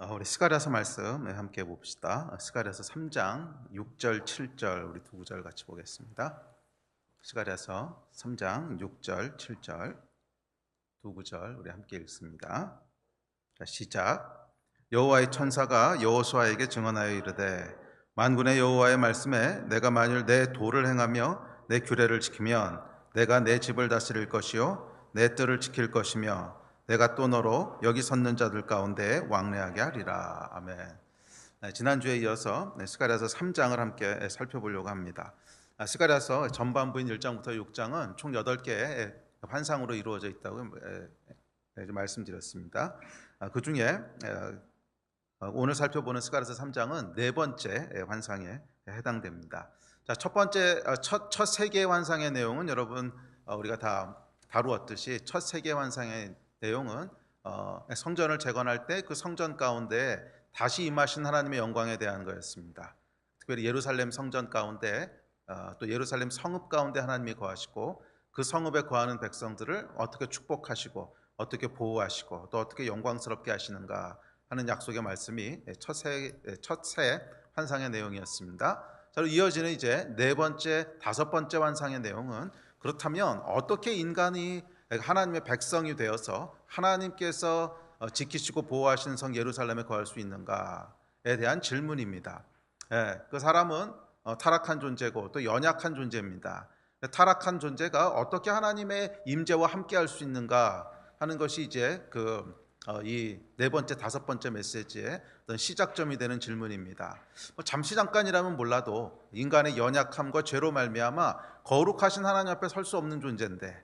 우리 스가랴서 말씀 함께 봅시다. 스가랴서 3장 6절 7절 우리 두 구절 같이 보겠습니다. 스가랴서 3장 6절 7절 두 구절 우리 함께 읽습니다. 자, 시작. 여호와의 천사가 여호수아에게 증언하여 이르되 만군의 여호와의 말씀에 내가 만일 내 도를 행하며 내 규례를 지키면 내가 내 집을 다스릴 것이요 내 뜰을 지킬 것이며 내가 또 너로 여기 섰는 자들 가운데 왕래하게 하리라. 아멘. 지난주에 이어서 스가랴서 3장을 함께 살펴보려고 합니다. 스가랴서 전반부인 1장부터 6장은 총 8개의 환상으로 이루어져 있다고 말씀드렸습니다. 그 중에 오늘 살펴보는 스가랴서 3장은 네 번째 환상에 해당됩니다. 자, 첫 번째 첫 세 개의 환상의 내용은 여러분 우리가 다 다루었듯이 첫 세 개의 환상의 내용은 성전을 재건할 때 그 성전 가운데 다시 임하신 하나님의 영광에 대한 거였습니다. 특별히 예루살렘 성전 가운데 또 예루살렘 성읍 가운데 하나님이 거하시고 그 성읍에 거하는 백성들을 어떻게 축복하시고 어떻게 보호하시고 또 어떻게 영광스럽게 하시는가 하는 약속의 말씀이 첫 세 환상의 내용이었습니다. 자, 이어지는 이제 네 번째, 다섯 번째 환상의 내용은 그렇다면 어떻게 인간이 하나님의 백성이 되어서 하나님께서 지키시고 보호하시는 성 예루살렘에 거할 수 있는가에 대한 질문입니다. 그 사람은 타락한 존재고 또 연약한 존재입니다. 타락한 존재가 어떻게 하나님의 임재와 함께할 수 있는가 하는 것이 이제 이 네 번째, 다섯 번째 메시지의 어떤 시작점이 되는 질문입니다. 잠시 잠깐이라면 몰라도 인간의 연약함과 죄로 말미암아 거룩하신 하나님 앞에 설 수 없는 존재인데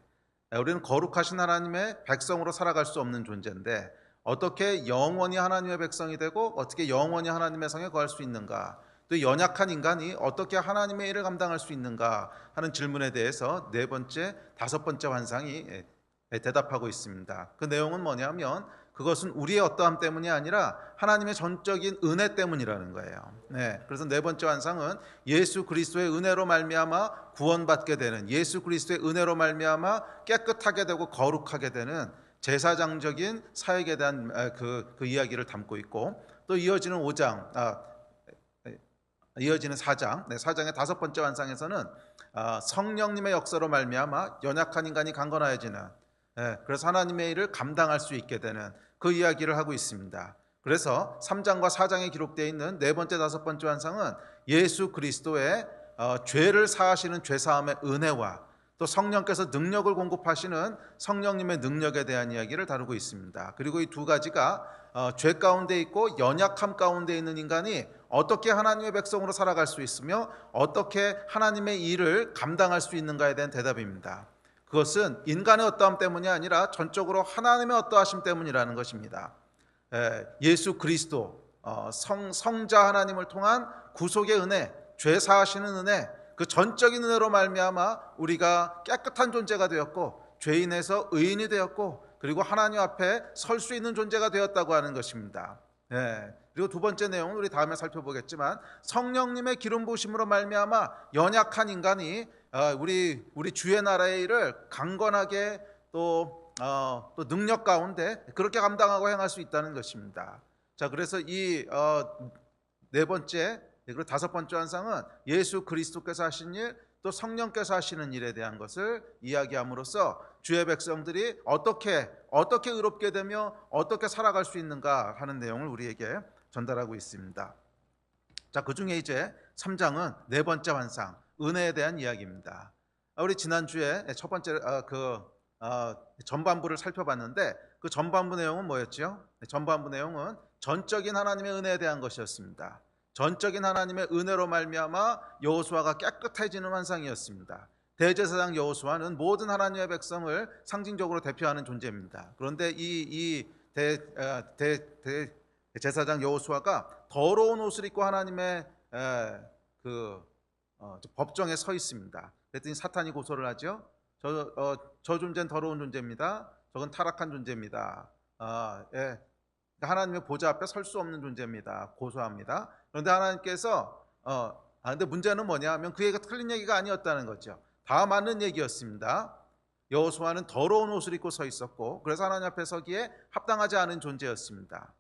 우리는 거룩하신 하나님의 백성으로 살아갈 수 없는 존재인데 어떻게 영원히 하나님의 백성이 되고 어떻게 영원히 하나님의 성에 거할 수 있는가, 또 연약한 인간이 어떻게 하나님의 일을 감당할 수 있는가 하는 질문에 대해서 네 번째, 다섯 번째 환상이 대답하고 있습니다. 그 내용은 뭐냐면 그것은 우리의 어떠함 때문이 아니라 하나님의 전적인 은혜 때문이라는 거예요. 그래서 네 번째 환상은 예수 그리스도의 은혜로 말미암아 구원받게 되는, 예수 그리스도의 은혜로 말미암아 깨끗하게 되고 거룩하게 되는 제사장적인 사역에 대한 그 이야기를 담고 있고, 또 이어지는 5장, 이어지는 4장, 4장의 다섯 번째 환상에서는 성령님의 역사로 말미암아 연약한 인간이 강건하여지는, 그래서 하나님의 일을 감당할 수 있게 되는 그 이야기를 하고 있습니다. 그래서 3장과 4장에 기록되어 있는 네 번째, 다섯 번째 환상은 예수 그리스도의 죄를 사하시는 죄사함의 은혜와 또 성령께서 능력을 공급하시는 성령님의 능력에 대한 이야기를 다루고 있습니다. 그리고 이 두 가지가 죄 가운데 있고 연약함 가운데 있는 인간이 어떻게 하나님의 백성으로 살아갈 수 있으며 어떻게 하나님의 일을 감당할 수 있는가에 대한 대답입니다. 그것은 인간의 어떠함 때문이 아니라 전적으로 하나님의 어떠하심 때문이라는 것입니다. 예수 그리스도 성자 하나님을 통한 구속의 은혜, 죄 사하시는 은혜, 그 전적인 은혜로 말미암아 우리가 깨끗한 존재가 되었고 죄인에서 의인이 되었고 그리고 하나님 앞에 설 수 있는 존재가 되었다고 하는 것입니다. 그리고 두 번째 내용은 우리 다음에 살펴보겠지만 성령님의 기름 부으심으로 말미암아 연약한 인간이 우리 주의 나라의 일을 강건하게 또 능력 가운데 그렇게 감당하고 행할 수 있다는 것입니다. 자, 그래서 이 네 번째 그리고 다섯 번째 환상은 예수 그리스도께서 하신 일, 또 성령께서 하시는 일에 대한 것을 이야기함으로써 주의 백성들이 어떻게 의롭게 되며 어떻게 살아갈 수 있는가 하는 내용을 우리에게 전달하고 있습니다. 자, 그 중에 이제 3장은 네 번째 환상, 은혜에 대한 이야기입니다. 우리 지난주에 첫 번째 전반부를 살펴봤는데 그 전반부 내용은 뭐였죠? 전반부 내용은 전적인 하나님의 은혜에 대한 것이었습니다. 전적인 하나님의 은혜로 말미암아 여호수아가 깨끗해지는 환상이었습니다. 대제사장 여호수아는 모든 하나님의 백성을 상징적으로 대표하는 존재입니다. 그런데 이 제사장 여호수아가 더러운 옷을 입고 하나님의 법정에 서 있습니다. 그랬더니 사탄이 고소를 하죠. 저 존재는 더러운 존재입니다. 저건 타락한 존재입니다. 하나님의 보좌 앞에 설 수 없는 존재입니다. 고소합니다. 그런데 하나님께서 근데 문제는 뭐냐면 그 얘기가 틀린 얘기가 아니었다는 거죠. 다 맞는 얘기였습니다. 여호수아는 더러운 옷을 입고 서 있었고 그래서 하나님 앞에 서기에 합당하지 않은 존재였습니다.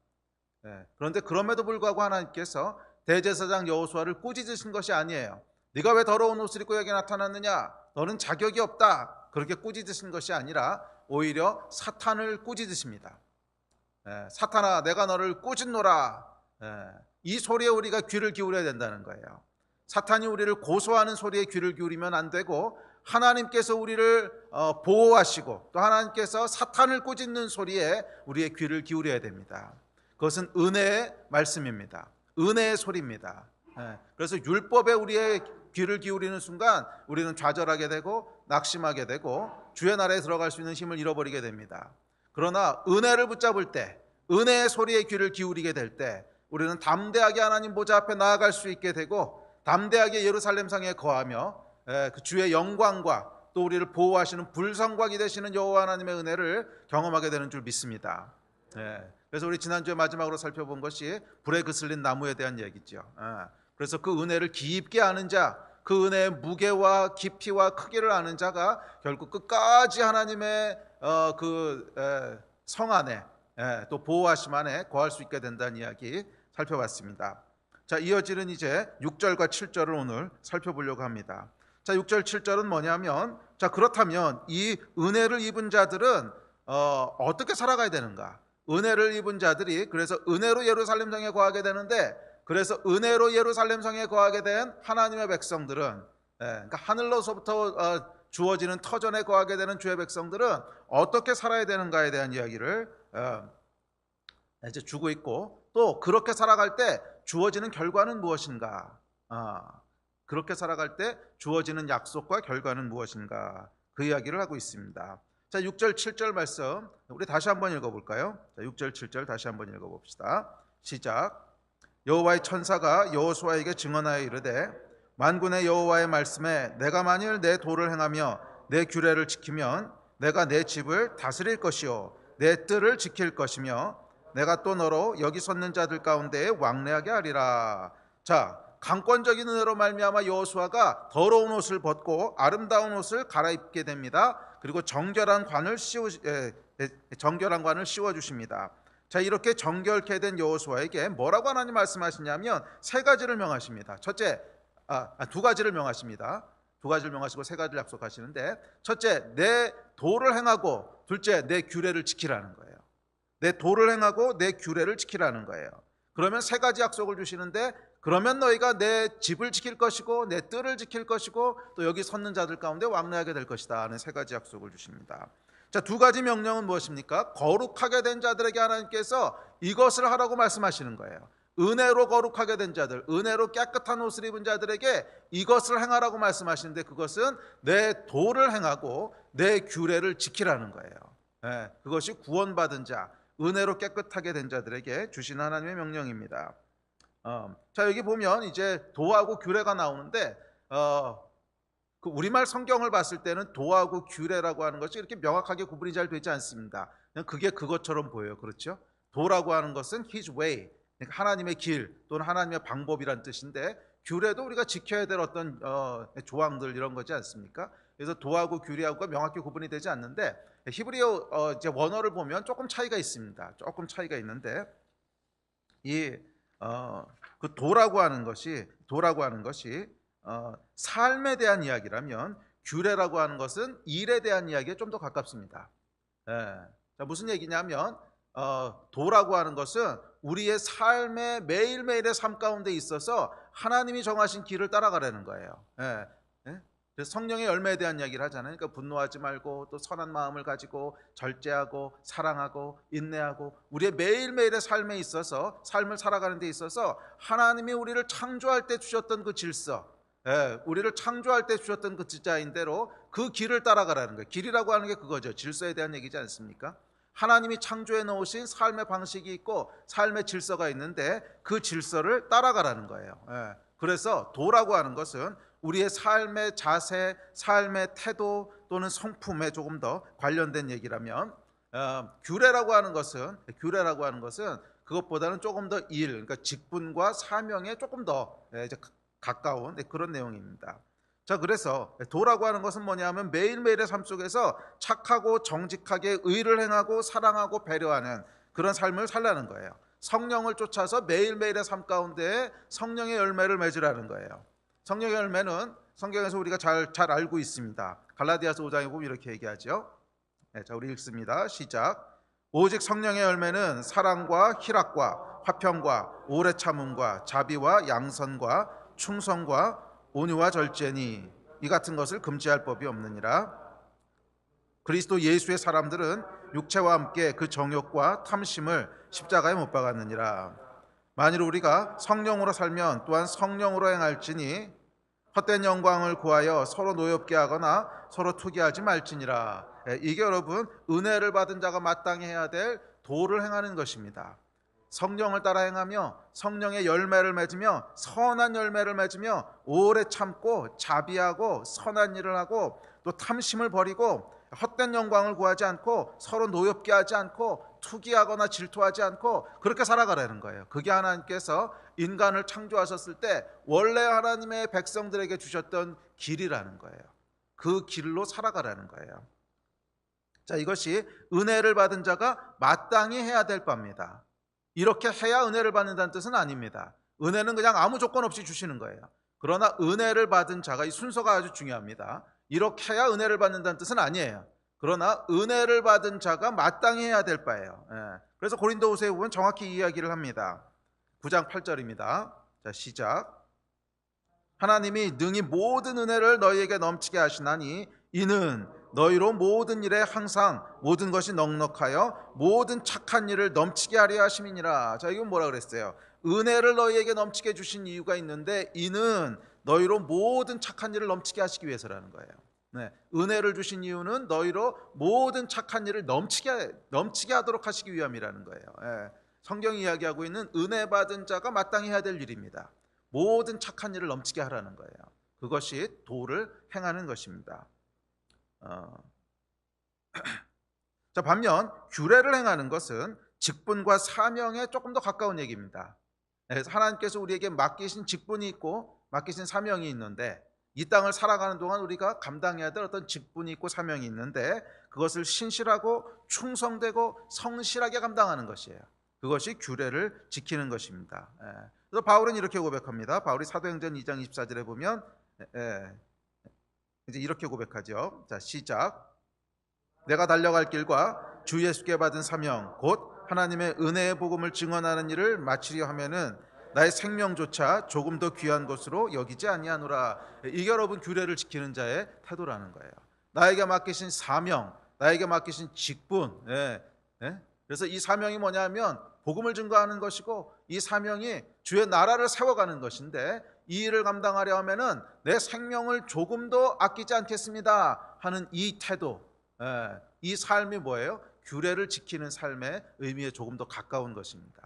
그런데 그럼에도 불구하고 하나님께서 대제사장 여호수아를 꾸짖으신 것이 아니에요. 네가 왜 더러운 옷을 입고 여기 나타났느냐? 너는 자격이 없다. 그렇게 꾸짖으신 것이 아니라 오히려 사탄을 꾸짖으십니다. 사탄아, 내가 너를 꾸짖노라. 이 소리에 우리가 귀를 기울여야 된다는 거예요. 사탄이 우리를 고소하는 소리에 귀를 기울이면 안 되고, 하나님께서 우리를 보호하시고 또 하나님께서 사탄을 꾸짖는 소리에 우리의 귀를 기울여야 됩니다. 그것은 은혜의 말씀입니다. 은혜의 소리입니다. 그래서 율법에 우리의 귀를 기울이는 순간 우리는 좌절하게 되고 낙심하게 되고 주의 나라에 들어갈 수 있는 힘을 잃어버리게 됩니다. 그러나 은혜를 붙잡을 때, 은혜의 소리에 귀를 기울이게 될 때 우리는 담대하게 하나님 보좌 앞에 나아갈 수 있게 되고, 담대하게 예루살렘 성에 거하며 그 주의 영광과 또 우리를 보호하시는 불성곽이 되시는 여호와 하나님의 은혜를 경험하게 되는 줄 믿습니다. 그래서 우리 지난주에 마지막으로 살펴본 것이 불에 그슬린 나무에 대한 얘기죠. 그래서 그 은혜를 깊게 아는 자, 그 은혜의 무게와 깊이와 크기를 아는 자가 결국 끝까지 하나님의 성 안에 또 보호하심 안에 거할 수 있게 된다는 이야기 살펴봤습니다. 자, 이어지는 이제 6절과 7절을 오늘 살펴보려고 합니다. 자, 6절 7절은 뭐냐면, 자, 그렇다면 이 은혜를 입은 자들은 어떻게 살아가야 되는가? 은혜를 입은 자들이 그래서 은혜로 예루살렘 성에 거하게 되는데, 그래서 은혜로 예루살렘 성에 거하게 된 하나님의 백성들은, 그러니까 하늘로서부터 주어지는 터전에 거하게 되는 주의 백성들은 어떻게 살아야 되는가에 대한 이야기를 이제 주고 있고, 또 그렇게 살아갈 때 주어지는 결과는 무엇인가? 그렇게 살아갈 때 주어지는 약속과 결과는 무엇인가? 그 이야기를 하고 있습니다. 자, 6절 7절 말씀 우리 다시 한번 읽어볼까요? 자, 6절 7절 다시 한번 읽어봅시다. 시작. 여호와의 천사가 여호수아에게 증언하여 이르되, 만군의 여호와의 말씀에 내가 만일 내 도를 행하며 내 규례를 지키면 내가 내 집을 다스릴 것이요 내 뜰을 지킬 것이며 내가 또 너로 여기 섰는 자들 가운데에 왕래하게 하리라. 자, 강권적인 은혜로 말미암아 여호수아가 더러운 옷을 벗고 아름다운 옷을 갈아입게 됩니다. 그리고 정결한 관을 씌워 주십니다. 자, 이렇게 정결케 된 여호수아에게 뭐라고 하나님 말씀하시냐면 세 가지를 명하십니다. 첫째, 두 가지를 명하십니다. 두 가지를 명하시고 세 가지를 약속하시는데, 첫째, 내 도를 행하고, 둘째, 내 규례를 지키라는 거예요. 내 도를 행하고 내 규례를 지키라는 거예요. 그러면 세 가지 약속을 주시는데, 그러면 너희가 내 집을 지킬 것이고 내 뜰을 지킬 것이고 또 여기 섰는 자들 가운데 왕래하게 될 것이다 하는 세 가지 약속을 주십니다. 자, 두 가지 명령은 무엇입니까? 거룩하게 된 자들에게 하나님께서 이것을 하라고 말씀하시는 거예요. 은혜로 거룩하게 된 자들, 은혜로 깨끗한 옷을 입은 자들에게 이것을 행하라고 말씀하시는데, 그것은 내 도를 행하고 내 규례를 지키라는 거예요. 그것이 구원받은 자, 은혜로 깨끗하게 된 자들에게 주신 하나님의 명령입니다. 자, 여기 보면 이제 도하고 규례가 나오는데, 그 우리말 성경을 봤을 때는 도하고 규례라고 하는 것이 이렇게 명확하게 구분이 잘 되지 않습니다. 그냥 그게 그것처럼 보여요. 그렇죠? 도라고 하는 것은 His way, 그러니까 하나님의 길 또는 하나님의 방법이란 뜻인데, 규례도 우리가 지켜야 될 어떤 조항들 이런 거지 않습니까? 그래서 도하고 규례하고가 명확히 구분이 되지 않는데, 히브리어 이제 원어를 보면 조금 차이가 있습니다. 조금 차이가 있는데, 그 도라고 하는 것이 삶에 대한 이야기라면, 규례라고 하는 것은 일에 대한 이야기에 좀 더 가깝습니다. 자, 무슨 얘기냐면, 도라고 하는 것은 우리의 삶의 매일매일의 삶 가운데 있어서 하나님이 정하신 길을 따라가라는 거예요. 그래서 성령의 열매에 대한 이야기를 하잖아요. 그러니까 분노하지 말고 또 선한 마음을 가지고 절제하고 사랑하고 인내하고, 우리의 매일매일의 삶에 있어서, 삶을 살아가는 데 있어서 하나님이 우리를 창조할 때 주셨던 그 질서, 우리를 창조할 때 주셨던 그 디자인대로 그 길을 따라가라는 거예요. 길이라고 하는 게 그거죠. 질서에 대한 얘기지 않습니까? 하나님이 창조해 놓으신 삶의 방식이 있고 삶의 질서가 있는데 그 질서를 따라가라는 거예요. 그래서 도라고 하는 것은 우리의 삶의 자세, 삶의 태도 또는 성품에 조금 더 관련된 얘기라면, 규례라고 하는 것은 그것보다는 조금 더 일, 그러니까 직분과 사명에 조금 더 가까운 그런 내용입니다. 자, 그래서 도라고 하는 것은 뭐냐면 매일매일의 삶 속에서 착하고 정직하게 의를 행하고 사랑하고 배려하는 그런 삶을 살라는 거예요. 성령을 쫓아서 매일매일의 삶 가운데 성령의 열매를 맺으라는 거예요. 성령의 열매는 성경에서 우리가 잘 알고 있습니다. 갈라디아서 5장에 보면 이렇게 얘기하죠. 자, 우리 읽습니다. 시작. 오직 성령의 열매는 사랑과 희락과 화평과 오래 참음과 자비와 양선과 충성과 온유와 절제니 이 같은 것을 금지할 법이 없느니라. 그리스도 예수의 사람들은 육체와 함께 그 정욕과 탐심을 십자가에 못 박았느니라. 만일 우리가 성령으로 살면 또한 성령으로 행할지니 헛된 영광을 구하여 서로 노엽게 하거나 서로 투기하지 말지니라. 이게 여러분 은혜를 받은 자가 마땅히 해야 될 도를 행하는 것입니다. 성령을 따라 행하며 성령의 열매를 맺으며 선한 열매를 맺으며 오래 참고 자비하고 선한 일을 하고 또 탐심을 버리고 헛된 영광을 구하지 않고 서로 노엽게 하지 않고 투기하거나 질투하지 않고 그렇게 살아가라는 거예요. 그게 하나님께서 인간을 창조하셨을 때 원래 하나님의 백성들에게 주셨던 길이라는 거예요. 그 길로 살아가라는 거예요. 자, 이것이 은혜를 받은 자가 마땅히 해야 될 바입니다. 이렇게 해야 은혜를 받는다는 뜻은 아닙니다. 은혜는 그냥 아무 조건 없이 주시는 거예요. 그러나 은혜를 받은 자가 이 순서가 아주 중요합니다. 이렇게 해야 은혜를 받는다는 뜻은 아니에요. 그러나 은혜를 받은 자가 마땅히 해야 될 바예요. 그래서 고린도후서에 보면 정확히 이야기를 합니다. 9장 8절입니다. 자, 시작. 하나님이 능히 모든 은혜를 너희에게 넘치게 하시나니 이는 너희로 모든 일에 항상 모든 것이 넉넉하여 모든 착한 일을 넘치게 하려 하심이니라. 자, 이건 뭐라 그랬어요? 은혜를 너희에게 넘치게 주신 이유가 있는데 이는 너희로 모든 착한 일을 넘치게 하시기 위해서라는 거예요. 은혜를 주신 이유는 너희로 모든 착한 일을 넘치게 하도록 하시기 위함이라는 거예요. 성경이 이야기하고 있는 은혜 받은 자가 마땅히 해야 될 일입니다. 모든 착한 일을 넘치게 하라는 거예요. 그것이 도를 행하는 것입니다. 자, 반면 규례를 행하는 것은 직분과 사명에 조금 더 가까운 얘기입니다. 그래서 하나님께서 우리에게 맡기신 직분이 있고 맡기신 사명이 있는데 이 땅을 살아가는 동안 우리가 감당해야 될 어떤 직분이 있고 사명이 있는데 그것을 신실하고 충성되고 성실하게 감당하는 것이에요. 그것이 규례를 지키는 것입니다. 그래서 바울은 이렇게 고백합니다. 바울이 사도행전 2장 24절에 보면 이제 이렇게 고백하죠. 자, 시작. 내가 달려갈 길과 주 예수께 받은 사명 곧 하나님의 은혜의 복음을 증언하는 일을 마치려 하면은 나의 생명조차 조금 더 귀한 것으로 여기지 아니하노라. 이게 여러분 규례를 지키는 자의 태도라는 거예요. 나에게 맡기신 사명, 나에게 맡기신 직분. 그래서 이 사명이 뭐냐면 복음을 증거하는 것이고 이 사명이 주의 나라를 세워가는 것인데 이 일을 감당하려 하면은 내 생명을 조금도 아끼지 않겠습니다 하는 이 태도, 이 삶이 뭐예요? 규례를 지키는 삶의 의미에 조금 더 가까운 것입니다.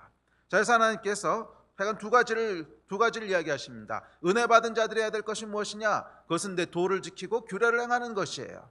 자, 그래서 하나님께서 하여간 두 가지를 이야기하십니다. 은혜 받은 자들이 해야 될 것이 무엇이냐? 그것은 내 도를 지키고 규례를 행하는 것이에요.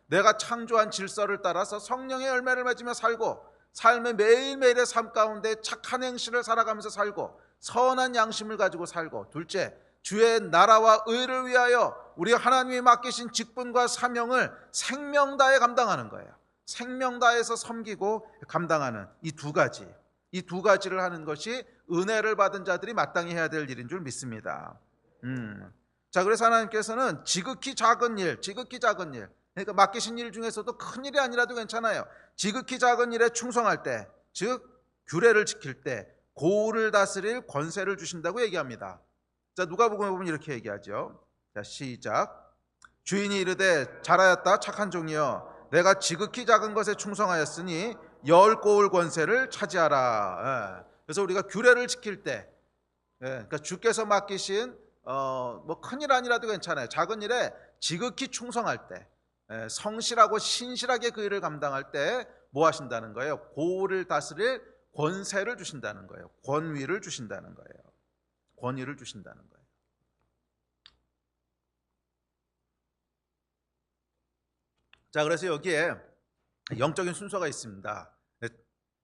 내가 창조한 질서를 따라서 성령의 열매를 맺으며 살고 삶의 매일매일의 삶 가운데 착한 행실을 살아가면서 살고 선한 양심을 가지고 살고 둘째, 주의 나라와 의를 위하여 우리 하나님이 맡기신 직분과 사명을 생명 다해 감당하는 거예요. 생명 다해서 섬기고 감당하는 이 두 가지를 하는 것이 은혜를 받은 자들이 마땅히 해야 될 일인 줄 믿습니다. 자, 그래서 하나님께서는 지극히 작은 일, 그러니까 맡기신 일 중에서도 큰 일이 아니라도 괜찮아요. 지극히 작은 일에 충성할 때, 즉 규례를 지킬 때 고울을 다스릴 권세를 주신다고 얘기합니다. 자, 누가복음에 보면 이렇게 얘기하죠. 자, 시작. 주인이 이르되 잘하였다 착한 종이여 내가 지극히 작은 것에 충성하였으니 10고울 권세를 차지하라. 그래서 우리가 규례를 지킬 때, 그러니까 주께서 맡기신 뭐 큰일 아니라도 괜찮아요. 작은 일에 지극히 충성할 때, 성실하고 신실하게 그 일을 감당할 때 뭐 하신다는 거예요? 고울을 다스릴 권세를 주신다는 거예요. 권위를 주신다는 거예요. 권위를 주신다는 거예요. 자, 그래서 여기에 영적인 순서가 있습니다.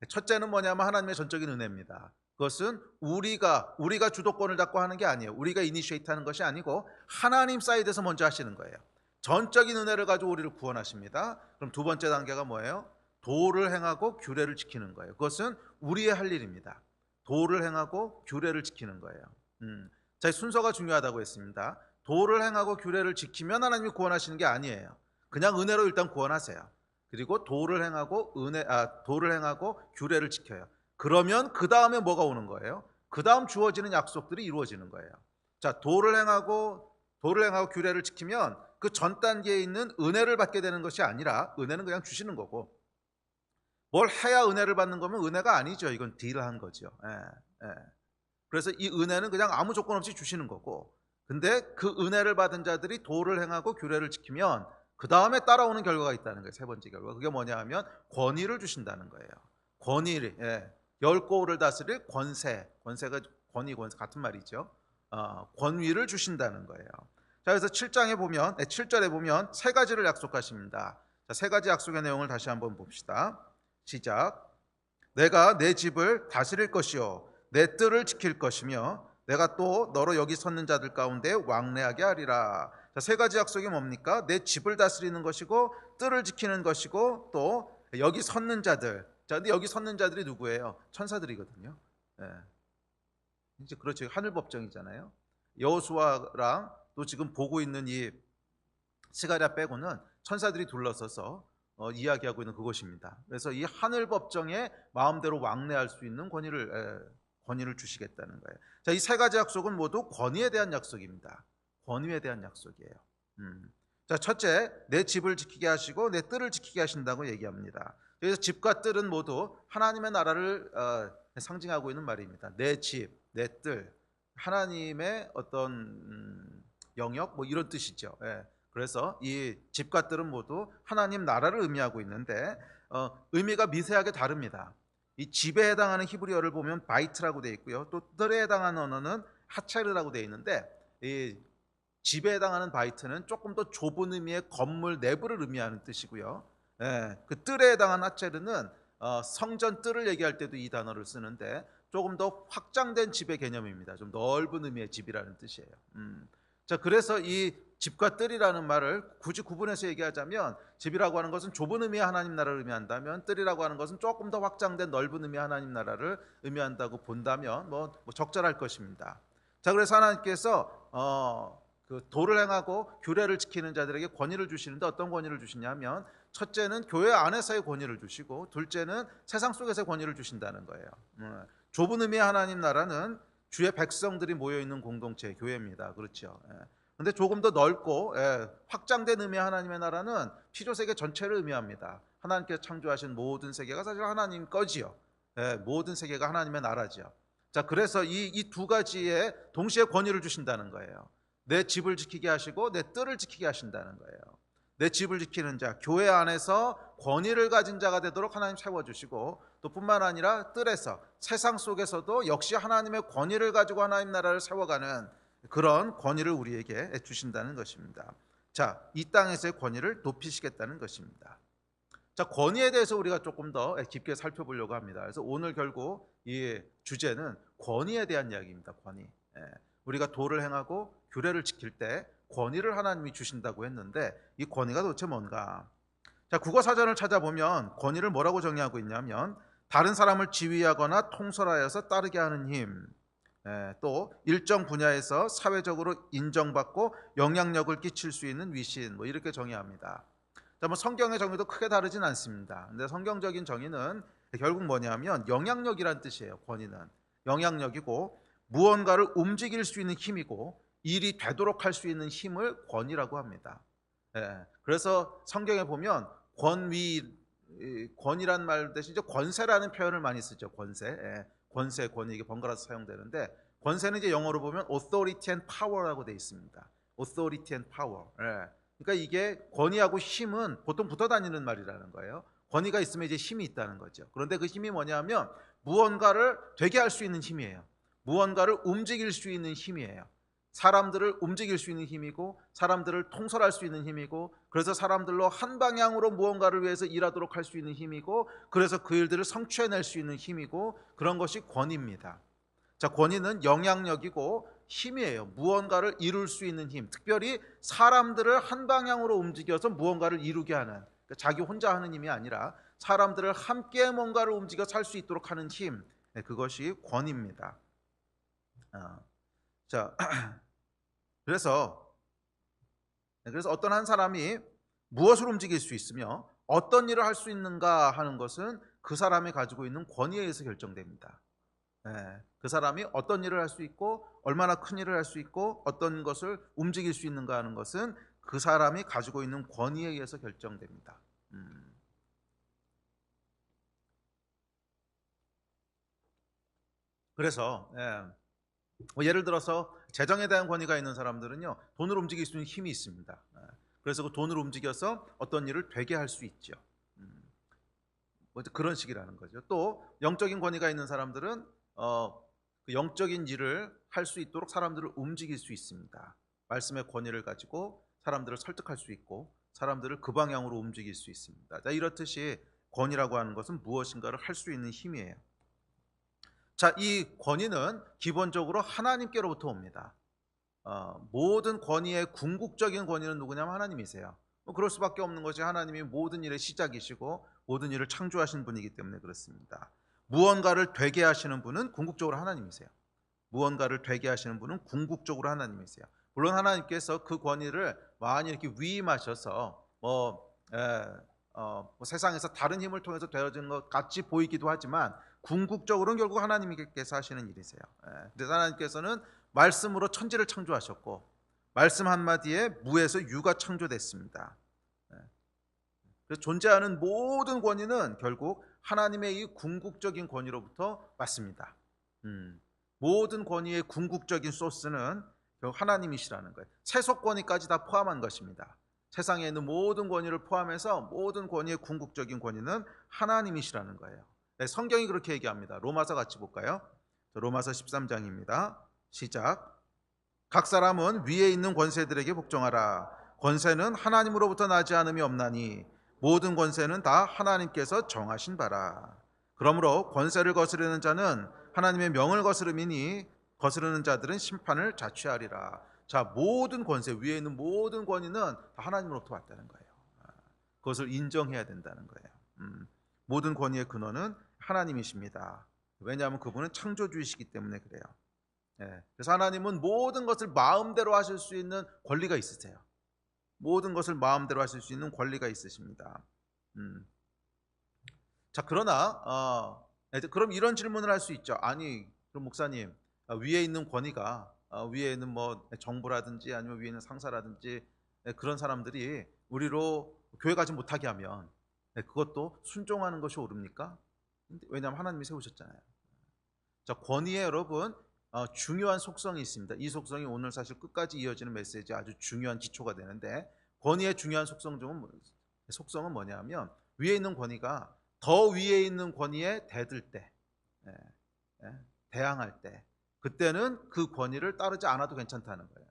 첫째는 뭐냐면 하나님의 전적인 은혜입니다. 그것은 우리가 주도권을 잡고 하는 게 아니에요. 우리가 이니시에이트 하는 것이 아니고 하나님 사이드에서 먼저 하시는 거예요. 전적인 은혜를 가지고 우리를 구원하십니다. 그럼 두 번째 단계가 뭐예요? 도를 행하고 규례를 지키는 거예요. 그것은 우리의 할 일입니다. 도를 행하고 규례를 지키는 거예요. 자, 이 순서가 중요하다고 했습니다. 도를 행하고 규례를 지키면 하나님이 구원하시는 게 아니에요. 그냥 은혜로 일단 구원하세요. 그리고 도를 행하고 규례를 지켜요. 그러면 그 다음에 뭐가 오는 거예요? 그 다음 주어지는 약속들이 이루어지는 거예요. 자, 도를 행하고 규례를 지키면 그 전 단계에 있는 은혜를 받게 되는 것이 아니라, 은혜는 그냥 주시는 거고, 뭘 해야 은혜를 받는 거면 은혜가 아니죠. 이건 딜한 거죠. 그래서 이 은혜는 그냥 아무 조건 없이 주시는 거고, 근데 그 은혜를 받은 자들이 도를 행하고 규례를 지키면 그 다음에 따라오는 결과가 있다는 거예요. 세 번째 결과. 그게 뭐냐 하면 권위를 주신다는 거예요. 권위, 열 고울을 다스릴 권세가 권위 같은 말이죠. 권위를 주신다는 거예요. 자, 그래서 7절에 보면 세 가지를 약속하십니다. 자, 세 가지 약속의 내용을 다시 한번 봅시다. 시작. 내가 내 집을 다스릴 것이요 내 뜰을 지킬 것이며 내가 또 너로 여기 섰는 자들 가운데 왕래하게 하리라. 자, 세 가지 약속이 뭡니까? 내 집을 다스리는 것이고 뜰을 지키는 것이고 또 여기 섰는 자들. 자, 근데 여기 섰는 자들이 누구예요? 천사들이거든요. 이제 그렇죠. 하늘 법정이잖아요. 여호수아랑 또 지금 보고 있는 이 스가랴 빼고는 천사들이 둘러서서 이야기하고 있는 그것입니다. 그래서 이 하늘 법정에 마음대로 왕래할 수 있는 권위를 주시겠다는 거예요. 자, 이 세 가지 약속은 모두 권위에 대한 약속입니다. 권위에 대한 약속이에요. 자, 첫째, 내 집을 지키게 하시고 내 뜰을 지키게 하신다고 얘기합니다. 그래서 집과 뜰은 모두 하나님의 나라를 상징하고 있는 말입니다. 내 집, 내 뜰, 하나님의 어떤 영역, 뭐 이런 뜻이죠. 그래서 이 집과 뜰은 모두 하나님 나라를 의미하고 있는데 의미가 미세하게 다릅니다. 이 집에 해당하는 히브리어를 보면 바이트라고 되어 있고요. 또 뜰에 해당하는 언어는 하체르라고 되어 있는데, 이 집에 해당하는 바이트는 조금 더 좁은 의미의 건물 내부를 의미하는 뜻이고요. 그 뜰에 해당하는 하체르는 성전 뜰을 얘기할 때도 이 단어를 쓰는데 조금 더 확장된 집의 개념입니다. 좀 넓은 의미의 집이라는 뜻이에요. 자, 그래서 이 집과 뜰이라는 말을 굳이 구분해서 얘기하자면, 집이라고 하는 것은 좁은 의미의 하나님 나라를 의미한다면, 뜰이라고 하는 것은 조금 더 확장된 넓은 의미의 하나님 나라를 의미한다고 본다면 뭐 적절할 것입니다. 자, 그래서 하나님께서 그 도를 행하고 규례를 지키는 자들에게 권위를 주시는데 어떤 권위를 주시냐면, 첫째는 교회 안에서의 권위를 주시고, 둘째는 세상 속에서의 권위를 주신다는 거예요. 좁은 의미의 하나님 나라는 주의 백성들이 모여있는 공동체, 교회입니다. 그렇죠. 근데 조금 더 넓고 확장된 의미의 하나님의 나라는 피조세계 전체를 의미합니다. 하나님께서 창조하신 모든 세계가 사실 하나님 거지요. 모든 세계가 하나님의 나라죠. 자, 그래서 이 두 가지에 동시에 권위를 주신다는 거예요. 내 집을 지키게 하시고 내 뜰을 지키게 하신다는 거예요. 내 집을 지키는 자, 교회 안에서 권위를 가진 자가 되도록 하나님 세워주시고, 또 뿐만 아니라 뜰에서, 세상 속에서도 역시 하나님의 권위를 가지고 하나님 나라를 세워가는 그런 권위를 우리에게 주신다는 것입니다. 자, 이 땅에서의 권위를 높이시겠다는 것입니다. 자, 권위에 대해서 우리가 조금 더 깊게 살펴보려고 합니다. 그래서 오늘 결국 이 주제는 권위에 대한 이야기입니다. 권위. 우리가 도를 행하고 규례를 지킬 때 권위를 하나님이 주신다고 했는데, 이 권위가 도대체 뭔가? 자, 국어사전을 찾아보면 권위를 뭐라고 정의하고 있냐면, 다른 사람을 지휘하거나 통솔하여서 따르게 하는 힘, 또 일정 분야에서 사회적으로 인정받고 영향력을 끼칠 수 있는 위신, 뭐 이렇게 정의합니다. 자, 뭐 성경의 정의도 크게 다르진 않습니다. 근데 성경적인 정의는 결국 뭐냐면 영향력이란 뜻이에요. 권위는 영향력이고, 무언가를 움직일 수 있는 힘이고, 일이 되도록 할 수 있는 힘을 권위라고 합니다. 그래서 성경에 보면 권위란 말 대신 이제 권세라는 표현을 많이 쓰죠. 권세, 권위, 이게 번갈아서 사용되는데, 권세는 이제 영어로 보면 authority and power라고 되어 있습니다. authority and power. 그러니까 이게 권위하고 힘은 보통 붙어 다니는 말이라는 거예요. 권위가 있으면 이제 힘이 있다는 거죠. 그런데 그 힘이 뭐냐면 무언가를 되게 할 수 있는 힘이에요. 무언가를 움직일 수 있는 힘이에요. 사람들을 움직일 수 있는 힘이고, 사람들을 통솔할 수 있는 힘이고, 그래서 사람들로 한 방향으로 무언가를 위해서 일하도록 할 수 있는 힘이고, 그래서 그 일들을 성취해낼 수 있는 힘이고, 그런 것이 권위입니다. 자, 권위는 영향력이고 힘이에요. 무언가를 이룰 수 있는 힘, 특별히 사람들을 한 방향으로 움직여서 무언가를 이루게 하는, 그러니까 자기 혼자 하는 힘이 아니라 사람들을 함께 뭔가를 움직여 살 수 있도록 하는 힘, 그것이 권위입니다. 자, 그래서 어떤 한 사람이 무엇을 움직일 수 있으며 어떤 일을 할 수 있는가 하는 것은 그 사람이 가지고 있는 권위에 의해서 결정됩니다. 그 사람이 어떤 일을 할 수 있고 얼마나 큰 일을 할 수 있고 어떤 것을 움직일 수 있는가 하는 것은 그 사람이 가지고 있는 권위에 의해서 결정됩니다. 그래서 예를 들어서 재정에 대한 권위가 있는 사람들은요, 돈을 움직일 수 있는 힘이 있습니다. 그래서 그 돈을 움직여서 어떤 일을 되게 할 수 있죠. 그런 식이라는 거죠. 또 영적인 권위가 있는 사람들은 그 영적인 일을 할 수 있도록 사람들을 움직일 수 있습니다. 말씀의 권위를 가지고 사람들을 설득할 수 있고 사람들을 그 방향으로 움직일 수 있습니다. 자, 이렇듯이 권위라고 하는 것은 무엇인가를 할 수 있는 힘이에요. 자, 이 권위는 기본적으로 하나님께로부터 옵니다. 모든 권위의 궁극적인 권위는 누구냐면 하나님이세요. 그럴 수밖에 없는 것이 하나님이 모든 일의 시작이시고 모든 일을 창조하신 분이기 때문에 그렇습니다. 무언가를 되게 하시는 분은 궁극적으로 하나님이세요. 무언가를 되게 하시는 분은 궁극적으로 하나님이세요. 물론 하나님께서 그 권위를 많이 이렇게 위임하셔서 세상에서 다른 힘을 통해서 되어지는 것 같이 보이기도 하지만 궁극적으로는 결국 하나님께서 하시는 일이세요. 그래서 하나님께서는 말씀으로 천지를 창조하셨고 말씀 한마디에 무에서 유가 창조됐습니다. 그래서 존재하는 모든 권위는 결국 하나님의 이 궁극적인 권위로부터 왔습니다. 모든 권위의 궁극적인 소스는 결국 하나님이시라는 거예요. 세속 권위까지 다 포함한 것입니다. 세상에 있는 모든 권위를 포함해서 모든 권위의 궁극적인 권위는 하나님이시라는 거예요. 성경이 그렇게 얘기합니다. 로마서 같이 볼까요? 로마서 13장입니다. 시작. 각 사람은 위에 있는 권세들에게 복종하라. 권세는 하나님으로부터 나지 않음이 없나니 모든 권세는 다 하나님께서 정하신 바라. 그러므로 권세를 거스르는 자는 하나님의 명을 거스름이니 거스르는 자들은 심판을 자취하리라. 자, 모든 권세, 위에 있는 모든 권위는 다 하나님으로부터 왔다는 거예요. 그것을 인정해야 된다는 거예요. 모든 권위의 근원은 하나님이십니다. 왜냐하면 그분은 창조주이시기 때문에 그래요. 그래서 하나님은 모든 것을 마음대로 하실 수 있는 권리가 있으세요. 모든 것을 마음대로 하실 수 있는 권리가 있으십니다. 자, 그러나 그럼 이런 질문을 할 수 있죠. 아니, 그럼 목사님, 위에 있는 권위가 위에 있는 뭐 정부라든지 아니면 위에 있는 상사라든지 그런 사람들이 우리로 교회 가지 못하게 하면 그것도 순종하는 것이 옳습니까? 왜냐하면 하나님이 세우셨잖아요. 자, 권위에 여러분 중요한 속성이 있습니다. 이 속성이 오늘 사실 끝까지 이어지는 메시지의 아주 중요한 기초가 되는데, 권위의 중요한 속성은 뭐냐면 위에 있는 권위가 더 위에 있는 권위에 대들 때, 대항할 때, 그때는 그 권위를 따르지 않아도 괜찮다는 거예요.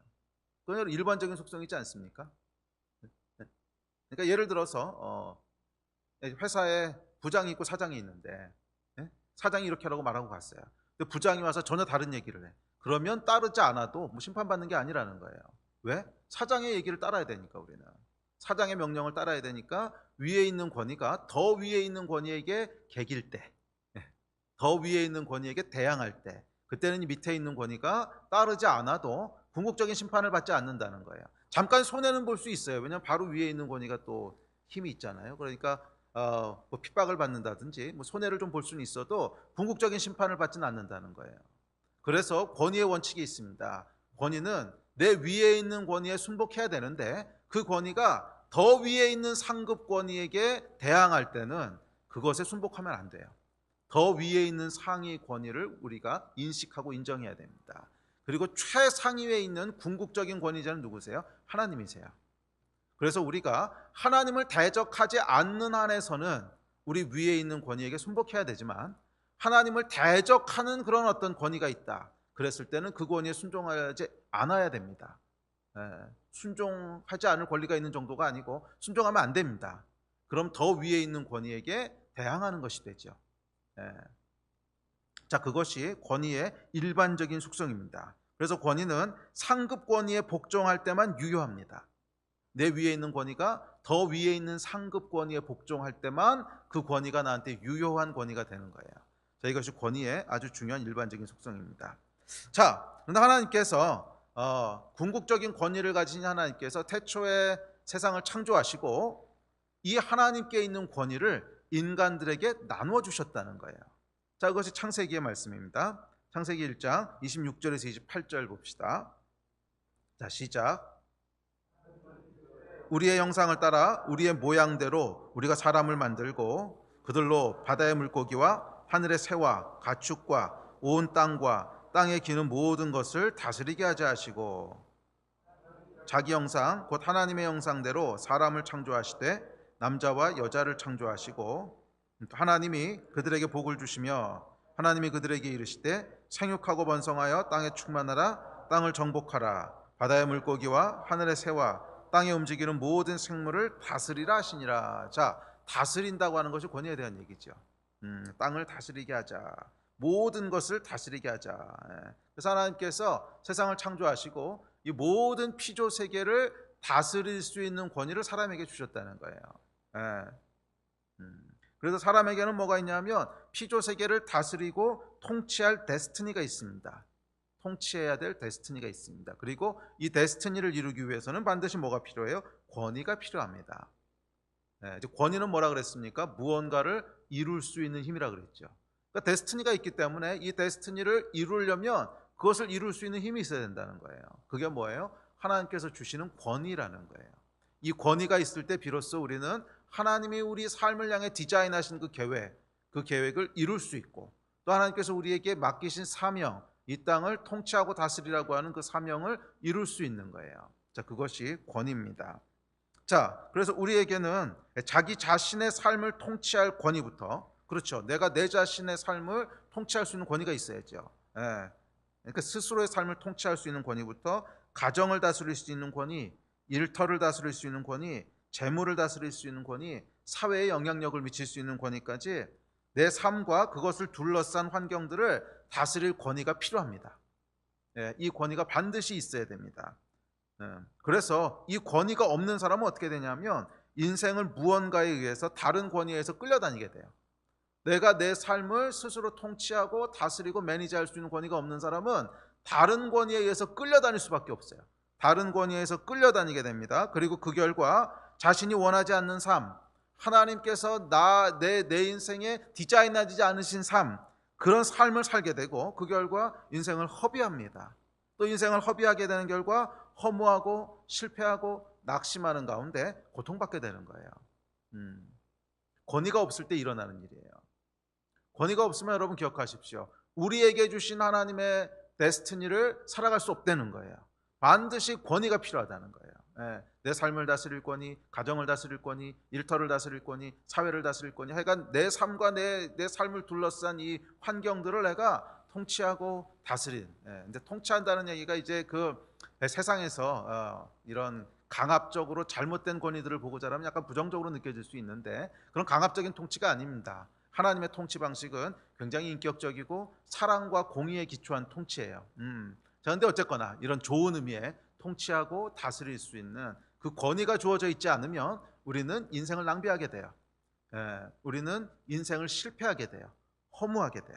그건 일반적인 속성이지 않습니까? 그러니까 예를 들어서 회사에 부장이 있고 사장이 있는데 사장이 이렇게 하라고 말하고 갔어요. 근데 부장이 와서 전혀 다른 얘기를 해. 그러면 따르지 않아도 뭐 심판받는 게 아니라는 거예요. 왜? 사장의 얘기를 따라야 되니까. 우리는 사장의 명령을 따라야 되니까 위에 있는 권위가 더 위에 있는 권위에게 개길 때, 더 위에 있는 권위에게 대항할 때, 그때는 밑에 있는 권위가 따르지 않아도 궁극적인 심판을 받지 않는다는 거예요. 잠깐 손해는 볼 수 있어요. 왜냐하면 바로 위에 있는 권위가 또 힘이 있잖아요. 그러니까 뭐 핍박을 받는다든지 뭐 손해를 좀 볼 수는 있어도 궁극적인 심판을 받지는 않는다는 거예요. 그래서 권위의 원칙이 있습니다. 권위는 내 위에 있는 권위에 순복해야 되는데 그 권위가 더 위에 있는 상급 권위에게 대항할 때는 그것에 순복하면 안 돼요. 더 위에 있는 상위 권위를 우리가 인식하고 인정해야 됩니다. 그리고 최상위에 있는 궁극적인 권위자는 누구세요? 하나님이세요. 그래서 우리가 하나님을 대적하지 않는 한에서는 우리 위에 있는 권위에게 순복해야 되지만, 하나님을 대적하는 그런 어떤 권위가 있다 그랬을 때는 그 권위에 순종하지 않아야 됩니다. 순종하지 않을 권리가 있는 정도가 아니고 순종하면 안 됩니다. 그럼 더 위에 있는 권위에게 대항하는 것이 되죠. 자, 그것이 권위의 일반적인 속성입니다. 그래서 권위는 상급 권위에 복종할 때만 유효합니다. 내 위에 있는 권위가 더 위에 있는 상급 권위에 복종할 때만 그 권위가 나한테 유효한 권위가 되는 거예요. 자, 이것이 권위의 아주 중요한 일반적인 속성입니다. 자, 그런데 하나님께서 궁극적인 권위를 가진 하나님께서 태초에 세상을 창조하시고 이 하나님께 있는 권위를 인간들에게 나누어 주셨다는 거예요. 자, 그것이 창세기의 말씀입니다. 창세기 1장 26절에서 28절 봅시다. 자, 시작. 우리의 형상을 따라 우리의 모양대로 우리가 사람을 만들고 그들로 바다의 물고기와 하늘의 새와 가축과 온 땅과 땅에 기는 모든 것을 다스리게 하자 하시고 자기 형상 곧 하나님의 형상대로 사람을 창조하시되 남자와 여자를 창조하시고 하나님이 그들에게 복을 주시며 하나님이 그들에게 이르시되 생육하고 번성하여 땅에 충만하라 땅을 정복하라 바다의 물고기와 하늘의 새와 땅에 움직이는 모든 생물을 다스리라 하시니라. 자, 다스린다고 하는 것이 권위에 대한 얘기죠. 땅을 다스리게 하자, 모든 것을 다스리게 하자. 그래서 하나님께서 세상을 창조하시고 이 모든 피조 세계를 다스릴 수 있는 권위를 사람에게 주셨다는 거예요. 그래서 사람에게는 뭐가 있냐면 피조 세계를 다스리고 통치할 데스티니가 있습니다. 통치해야 될 데스티니가 있습니다. 그리고 이 데스티니를 이루기 위해서는 반드시 뭐가 필요해요? 권위가 필요합니다. 권위는 뭐라 그랬습니까? 무언가를 이룰 수 있는 힘이라 그랬죠. 그러니까 데스티니가 있기 때문에 이 데스티니를 이루려면 그것을 이룰 수 있는 힘이 있어야 된다는 거예요. 그게 뭐예요? 하나님께서 주시는 권위라는 거예요. 이 권위가 있을 때 비로소 우리는 하나님이 우리 삶을 향해 디자인하신 그 계획을 이룰 수 있고 또 하나님께서 우리에게 맡기신 사명, 이 땅을 통치하고 다스리라고 하는 그 사명을 이룰 수 있는 거예요. 자, 그것이 권위입니다. 자, 그래서 우리에게는 자기 자신의 삶을 통치할 권위부터, 그렇죠, 내가 내 자신의 삶을 통치할 수 있는 권위가 있어야죠. 그러니까 스스로의 삶을 통치할 수 있는 권위부터 가정을 다스릴 수 있는 권위, 일터를 다스릴 수 있는 권위, 재물을 다스릴 수 있는 권위, 사회에 영향력을 미칠 수 있는 권위까지 내 삶과 그것을 둘러싼 환경들을 다스릴 권위가 필요합니다. 이 권위가 반드시 있어야 됩니다. 그래서 이 권위가 없는 사람은 어떻게 되냐면 인생을 무언가에 의해서 다른 권위에 의해서 끌려다니게 돼요. 내가 내 삶을 스스로 통치하고 다스리고 매니지할 수 있는 권위가 없는 사람은 다른 권위에 의해서 끌려다닐 수밖에 없어요. 다른 권위에 의해서 끌려다니게 됩니다. 그리고 그 결과 자신이 원하지 않는 삶, 하나님께서 내 인생에 디자인하지 않으신 삶, 그런 삶을 살게 되고 그 결과 인생을 허비합니다. 또 인생을 허비하게 되는 결과 허무하고 실패하고 낙심하는 가운데 고통받게 되는 거예요. 권위가 없을 때 일어나는 일이에요. 권위가 없으면 여러분 기억하십시오. 우리에게 주신 하나님의 데스티니를 살아갈 수 없다는 거예요. 반드시 권위가 필요하다는 거예요. 내 삶을 다스릴 권위, 가정을 다스릴 권위, 일터를 다스릴 권위, 사회를 다스릴 권위, 하여간 내 삶과 내 삶을 둘러싼 이 환경들을 내가 통치하고 다스린. 근데 통치한다는 얘기가 이제 그 세상에서 이런 강압적으로 잘못된 권위들을 보고 자라면 약간 부정적으로 느껴질 수 있는데 그런 강압적인 통치가 아닙니다. 하나님의 통치 방식은 굉장히 인격적이고 사랑과 공의에 기초한 통치예요. 자, 근데 어쨌거나 이런 좋은 의미의 통치하고 다스릴 수 있는 그 권위가 주어져 있지 않으면 우리는 인생을 낭비하게 돼요. 우리는 인생을 실패하게 돼요. 허무하게 돼요.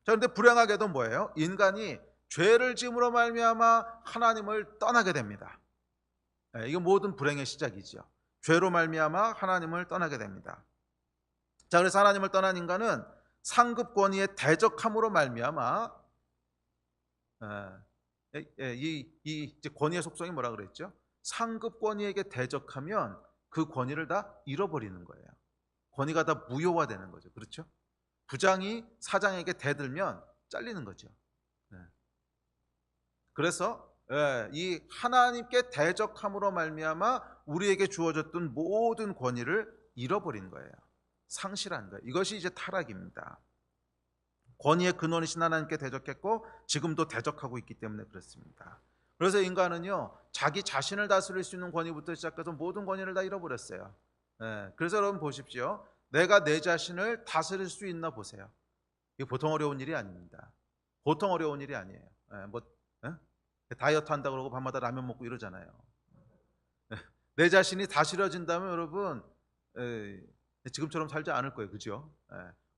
자, 그런데 불행하게도 뭐예요? 인간이 죄를 지음으로 말미암아 하나님을 떠나게 됩니다. 이게 모든 불행의 시작이죠. 죄로 말미암아 하나님을 떠나게 됩니다. 자, 그래서 하나님을 떠난 인간은 상급 권위에 대적함으로 말미암아 이 권위의 속성이 뭐라 그랬죠? 상급 권위에게 대적하면 그 권위를 다 잃어버리는 거예요. 권위가 다 무효화되는 거죠. 그렇죠? 부장이 사장에게 대들면 잘리는 거죠. 그래서 이 하나님께 대적함으로 말미암아 우리에게 주어졌던 모든 권위를 잃어버린 거예요. 상실한 거예요. 이것이 이제 타락입니다. 권위의 근원이신 하나님께 대적했고 지금도 대적하고 있기 때문에 그렇습니다. 그래서 인간은요, 자기 자신을 다스릴 수 있는 권위부터 시작해서 모든 권위를 다 잃어버렸어요. 그래서 여러분 보십시오. 내가 내 자신을 다스릴 수 있나 보세요. 이게 보통 어려운 일이 아닙니다. 보통 어려운 일이 아니에요. 다이어트 한다고 그러고 밤마다 라면 먹고 이러잖아요. 내 자신이 다스려진다면 여러분 지금처럼 살지 않을 거예요. 그죠?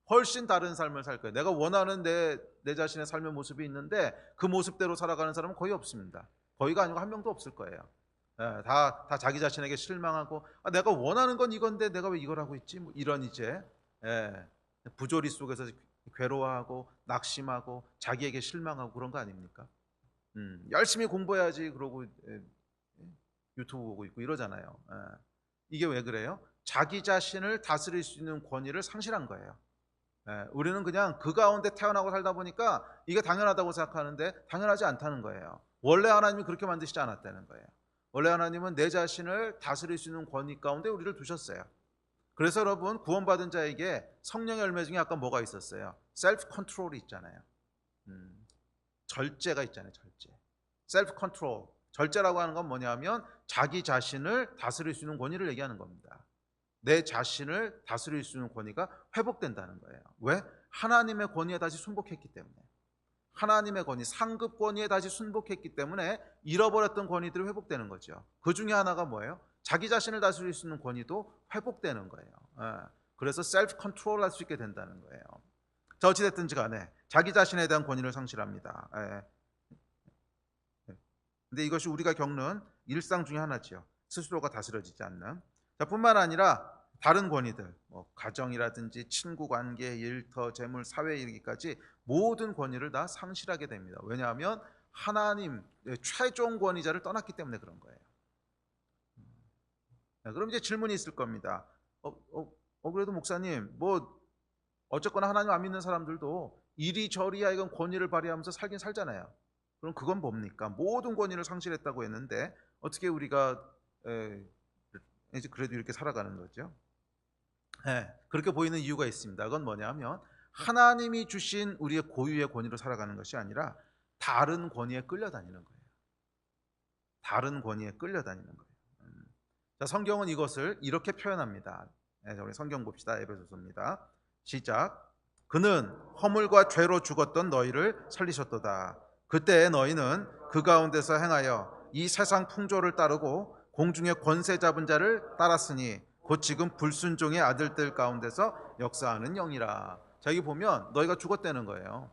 훨씬 다른 삶을 살 거예요. 내가 원하는 내 자신의 삶의 모습이 있는데 그 모습대로 살아가는 사람은 거의 없습니다. 거의가 아니고 한 명도 없을 거예요. 다 자기 자신에게 실망하고 내가 원하는 건 이건데 내가 왜 이걸 하고 있지? 뭐 이런 이제 부조리 속에서 괴로워하고 낙심하고 자기에게 실망하고 그런 거 아닙니까? 열심히 공부해야지 그러고 유튜브 보고 있고 이러잖아요. 이게 왜 그래요? 자기 자신을 다스릴 수 있는 권위를 상실한 거예요. 우리는 그냥 그 가운데 태어나고 살다 보니까 이게 당연하다고 생각하는데 당연하지 않다는 거예요. 원래 하나님이 그렇게 만드시지 않았다는 거예요. 원래 하나님은 내 자신을 다스릴 수 있는 권위 가운데 우리를 두셨어요. 그래서 여러분 구원받은 자에게 성령의 열매 중에 아까 뭐가 있었어요? 셀프 컨트롤이 있잖아요. 절제가 있잖아요. 절제. 셀프 컨트롤. 절제라고 하는 건 뭐냐면 자기 자신을 다스릴 수 있는 권위를 얘기하는 겁니다. 내 자신을 다스릴 수 있는 권위가 회복된다는 거예요. 왜? 하나님의 권위에 다시 순복했기 때문에. 하나님의 권위, 상급 권위에 다시 순복했기 때문에 잃어버렸던 권위들이 회복되는 거죠. 그 중에 하나가 뭐예요? 자기 자신을 다스릴 수 있는 권위도 회복되는 거예요. 그래서 셀프 컨트롤 할 수 있게 된다는 거예요. 자, 어찌됐든지 간에 자기 자신에 대한 권위를 상실합니다. 근데 이것이 우리가 겪는 일상 중에 하나죠. 스스로가 다스려지지 않는. 자, 뿐만 아니라 다른 권위들, 가정이라든지 친구 관계, 일터, 재물, 사회에 이르기까지 모든 권위를 다 상실하게 됩니다. 왜냐하면 하나님 최종 권위자를 떠났기 때문에 그런 거예요. 그럼 이제 질문이 있을 겁니다. 그래도 목사님, 뭐 어쨌거나 하나님 안 믿는 사람들도 이리저리 하여간 권위를 발휘하면서 살긴 살잖아요. 그럼 그건 뭡니까? 모든 권위를 상실했다고 했는데 어떻게 우리가 이제 그래도 이렇게 살아가는 거죠? 그렇게 보이는 이유가 있습니다. 그건 뭐냐면 하나님이 주신 우리의 고유의 권위로 살아가는 것이 아니라 다른 권위에 끌려다니는 거예요. 다른 권위에 끌려다니는 거예요. 자, 성경은 이것을 이렇게 표현합니다. 우리 성경 봅시다. 에베소서입니다. 시작. 그는 허물과 죄로 죽었던 너희를 살리셨도다. 그때 너희는 그 가운데서 행하여 이 세상 풍조를 따르고 공중의 권세 잡은 자를 따랐으니 곧 지금 불순종의 아들들 가운데서 역사하는 영이라. 자, 여기 보면 너희가 죽었다는 거예요.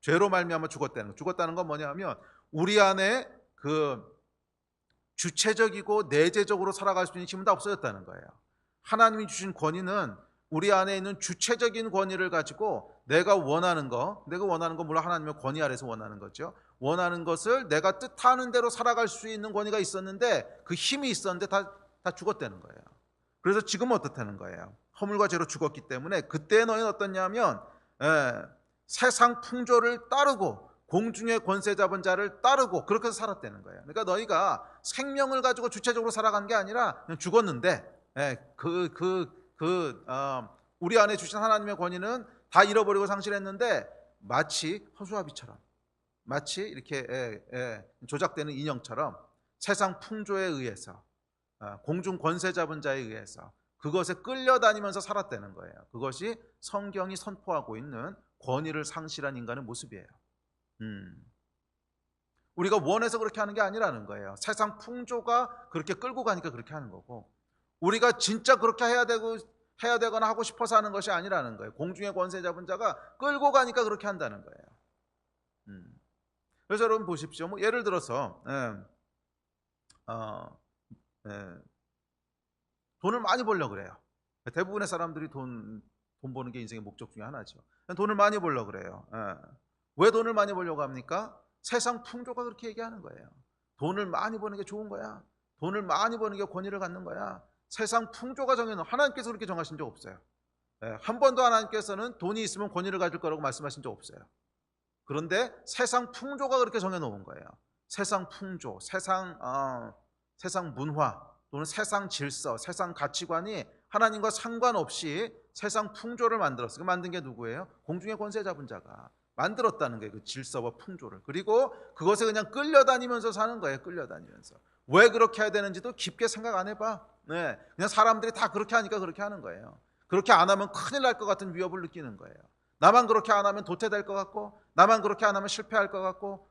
죄로 말미암아 죽었다는 거. 죽었다는 건 뭐냐면 우리 안에 그 주체적이고 내재적으로 살아갈 수 있는 힘은 다 없어졌다는 거예요. 하나님이 주신 권위는 우리 안에 있는 주체적인 권위를 가지고 내가 원하는 거 물론 하나님의 권위 아래서 원하는 거죠. 원하는 것을 내가 뜻하는 대로 살아갈 수 있는 권위가 있었는데 그 힘이 있었는데 다 죽었다는 거예요. 그래서 지금은 어떻다는 거예요? 허물과 죄로 죽었기 때문에 그때 너희는 어떻냐면 세상 풍조를 따르고 공중의 권세 잡은 자를 따르고 그렇게 해서 살았다는 거예요. 그러니까 너희가 생명을 가지고 주체적으로 살아간 게 아니라 그냥 죽었는데 우리 안에 주신 하나님의 권위는 다 잃어버리고 상실했는데 마치 허수아비처럼 마치 이렇게 조작되는 인형처럼 세상 풍조에 의해서 공중 권세 잡은 자에 의해서 그것에 끌려다니면서 살았다는 거예요. 그것이 성경이 선포하고 있는 권위를 상실한 인간의 모습이에요. 우리가 원해서 그렇게 하는 게 아니라는 거예요. 세상 풍조가 그렇게 끌고 가니까 그렇게 하는 거고 우리가 진짜 그렇게 해야 되거나 하고 싶어서 하는 것이 아니라는 거예요. 공중의 권세 잡은 자가 끌고 가니까 그렇게 한다는 거예요. 그래서 여러분 보십시오. 뭐 예를 들어서 돈을 많이 벌려고 그래요. 대부분의 사람들이 돈 버는 게 인생의 목적 중에 하나죠. 돈을 많이 벌려고 그래요. 왜 돈을 많이 벌려고 합니까? 세상 풍조가 그렇게 얘기하는 거예요. 돈을 많이 버는 게 좋은 거야. 돈을 많이 버는 게 권위를 갖는 거야. 세상 풍조가 정해놓은, 하나님께서 그렇게 정하신 적 없어요. 한 번도 하나님께서는 돈이 있으면 권위를 가질 거라고 말씀하신 적 없어요. 그런데 세상 풍조가 그렇게 정해놓은 거예요. 세상 풍조, 세상 문화 또는 세상 질서, 세상 가치관이 하나님과 상관없이 세상 풍조를 만들었어요. 만든 게 누구예요? 공중의 권세 잡은 자가 만들었다는 거예요. 그 질서와 풍조를. 그리고 그것에 그냥 끌려다니면서 사는 거예요. 끌려다니면서. 왜 그렇게 해야 되는지도 깊게 생각 안 해봐. 그냥 사람들이 다 그렇게 하니까 그렇게 하는 거예요. 그렇게 안 하면 큰일 날 것 같은 위협을 느끼는 거예요. 나만 그렇게 안 하면 도태될 것 같고, 나만 그렇게 안 하면 실패할 것 같고,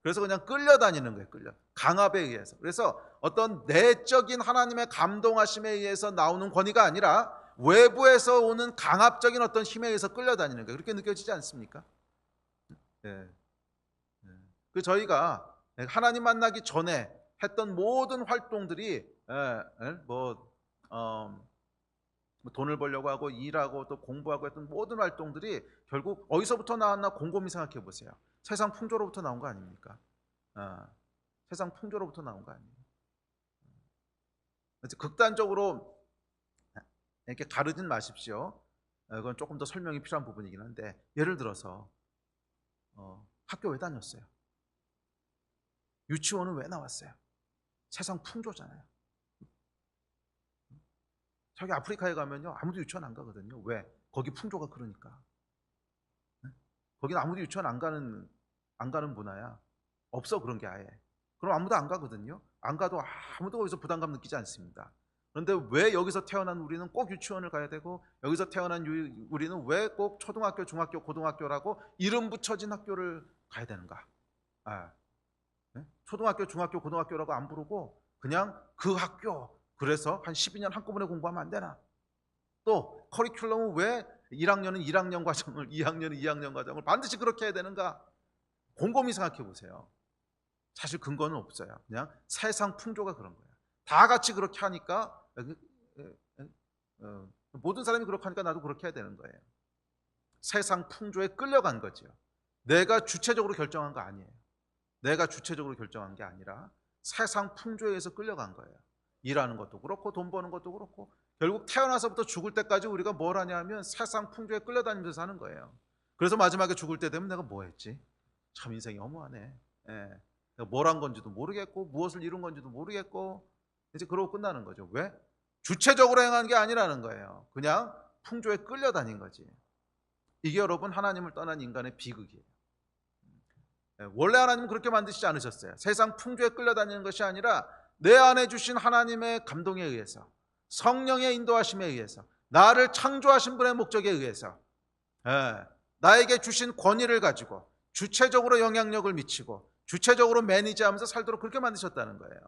그래서 그냥 끌려다니는 거예요. 강압에 의해서. 그래서 어떤 내적인 하나님의 감동하심에 의해서 나오는 권위가 아니라 외부에서 오는 강압적인 어떤 힘에 의해서 끌려다니는 거예요. 그렇게 느껴지지 않습니까? 예. 그 저희가 하나님 만나기 전에 했던 모든 활동들이 돈을 벌려고 하고 일하고 또 공부하고 했던 모든 활동들이 결국 어디서부터 나왔나 곰곰이 생각해 보세요. 세상 풍조로부터 나온 거 아닙니까? 세상 풍조로부터 나온 거 아니에요. 극단적으로 이렇게 가르진 마십시오. 그건 조금 더 설명이 필요한 부분이긴 한데, 예를 들어서 학교 왜 다녔어요? 유치원은 왜 나왔어요? 세상 풍조잖아요. 저기 아프리카에 가면요, 아무도 유치원 안 가거든요. 왜? 거기 풍조가 그러니까. 거기는 아무도 유치원 안 가는 문화야. 없어, 그런 게 아예. 그럼 아무도 안 가거든요. 안 가도 아무도 거기서 부담감 느끼지 않습니다. 그런데 왜 여기서 태어난 우리는 꼭 유치원을 가야 되고, 여기서 태어난 우리는 왜 꼭 초등학교, 중학교, 고등학교라고 이름 붙여진 학교를 가야 되는가? 초등학교, 중학교, 고등학교라고 안 부르고 그냥 그 학교, 그래서 한 12년 한꺼번에 공부하면 안 되나? 또 커리큘럼은 왜 1학년은 1학년 과정을, 2학년은 2학년 과정을 반드시 그렇게 해야 되는가? 곰곰이 생각해 보세요. 사실 근거는 없어요. 그냥 세상 풍조가 그런 거예요. 다 같이 그렇게 하니까 모든 사람이 그렇게 하니까 나도 그렇게 해야 되는 거예요. 세상 풍조에 끌려간 거죠. 내가 주체적으로 결정한 거 아니에요. 내가 주체적으로 결정한 게 아니라 세상 풍조에 의해서 끌려간 거예요. 일하는 것도 그렇고 돈 버는 것도 그렇고 결국 태어나서부터 죽을 때까지 우리가 뭘 하냐면 세상 풍조에 끌려다니면서 사는 거예요. 그래서 마지막에 죽을 때 되면 내가 뭐 했지? 참 인생이 허무하네. 내가 뭘 한 건지도 모르겠고 무엇을 이룬 건지도 모르겠고 이제 그러고 끝나는 거죠. 왜? 주체적으로 행한 게 아니라는 거예요. 그냥 풍조에 끌려다닌 거지. 이게 여러분 하나님을 떠난 인간의 비극이에요. 원래 하나님은 그렇게 만드시지 않으셨어요. 세상 풍조에 끌려다니는 것이 아니라 내 안에 주신 하나님의 감동에 의해서, 성령의 인도하심에 의해서, 나를 창조하신 분의 목적에 의해서 나에게 주신 권위를 가지고 주체적으로 영향력을 미치고 주체적으로 매니지하면서 살도록 그렇게 만드셨다는 거예요.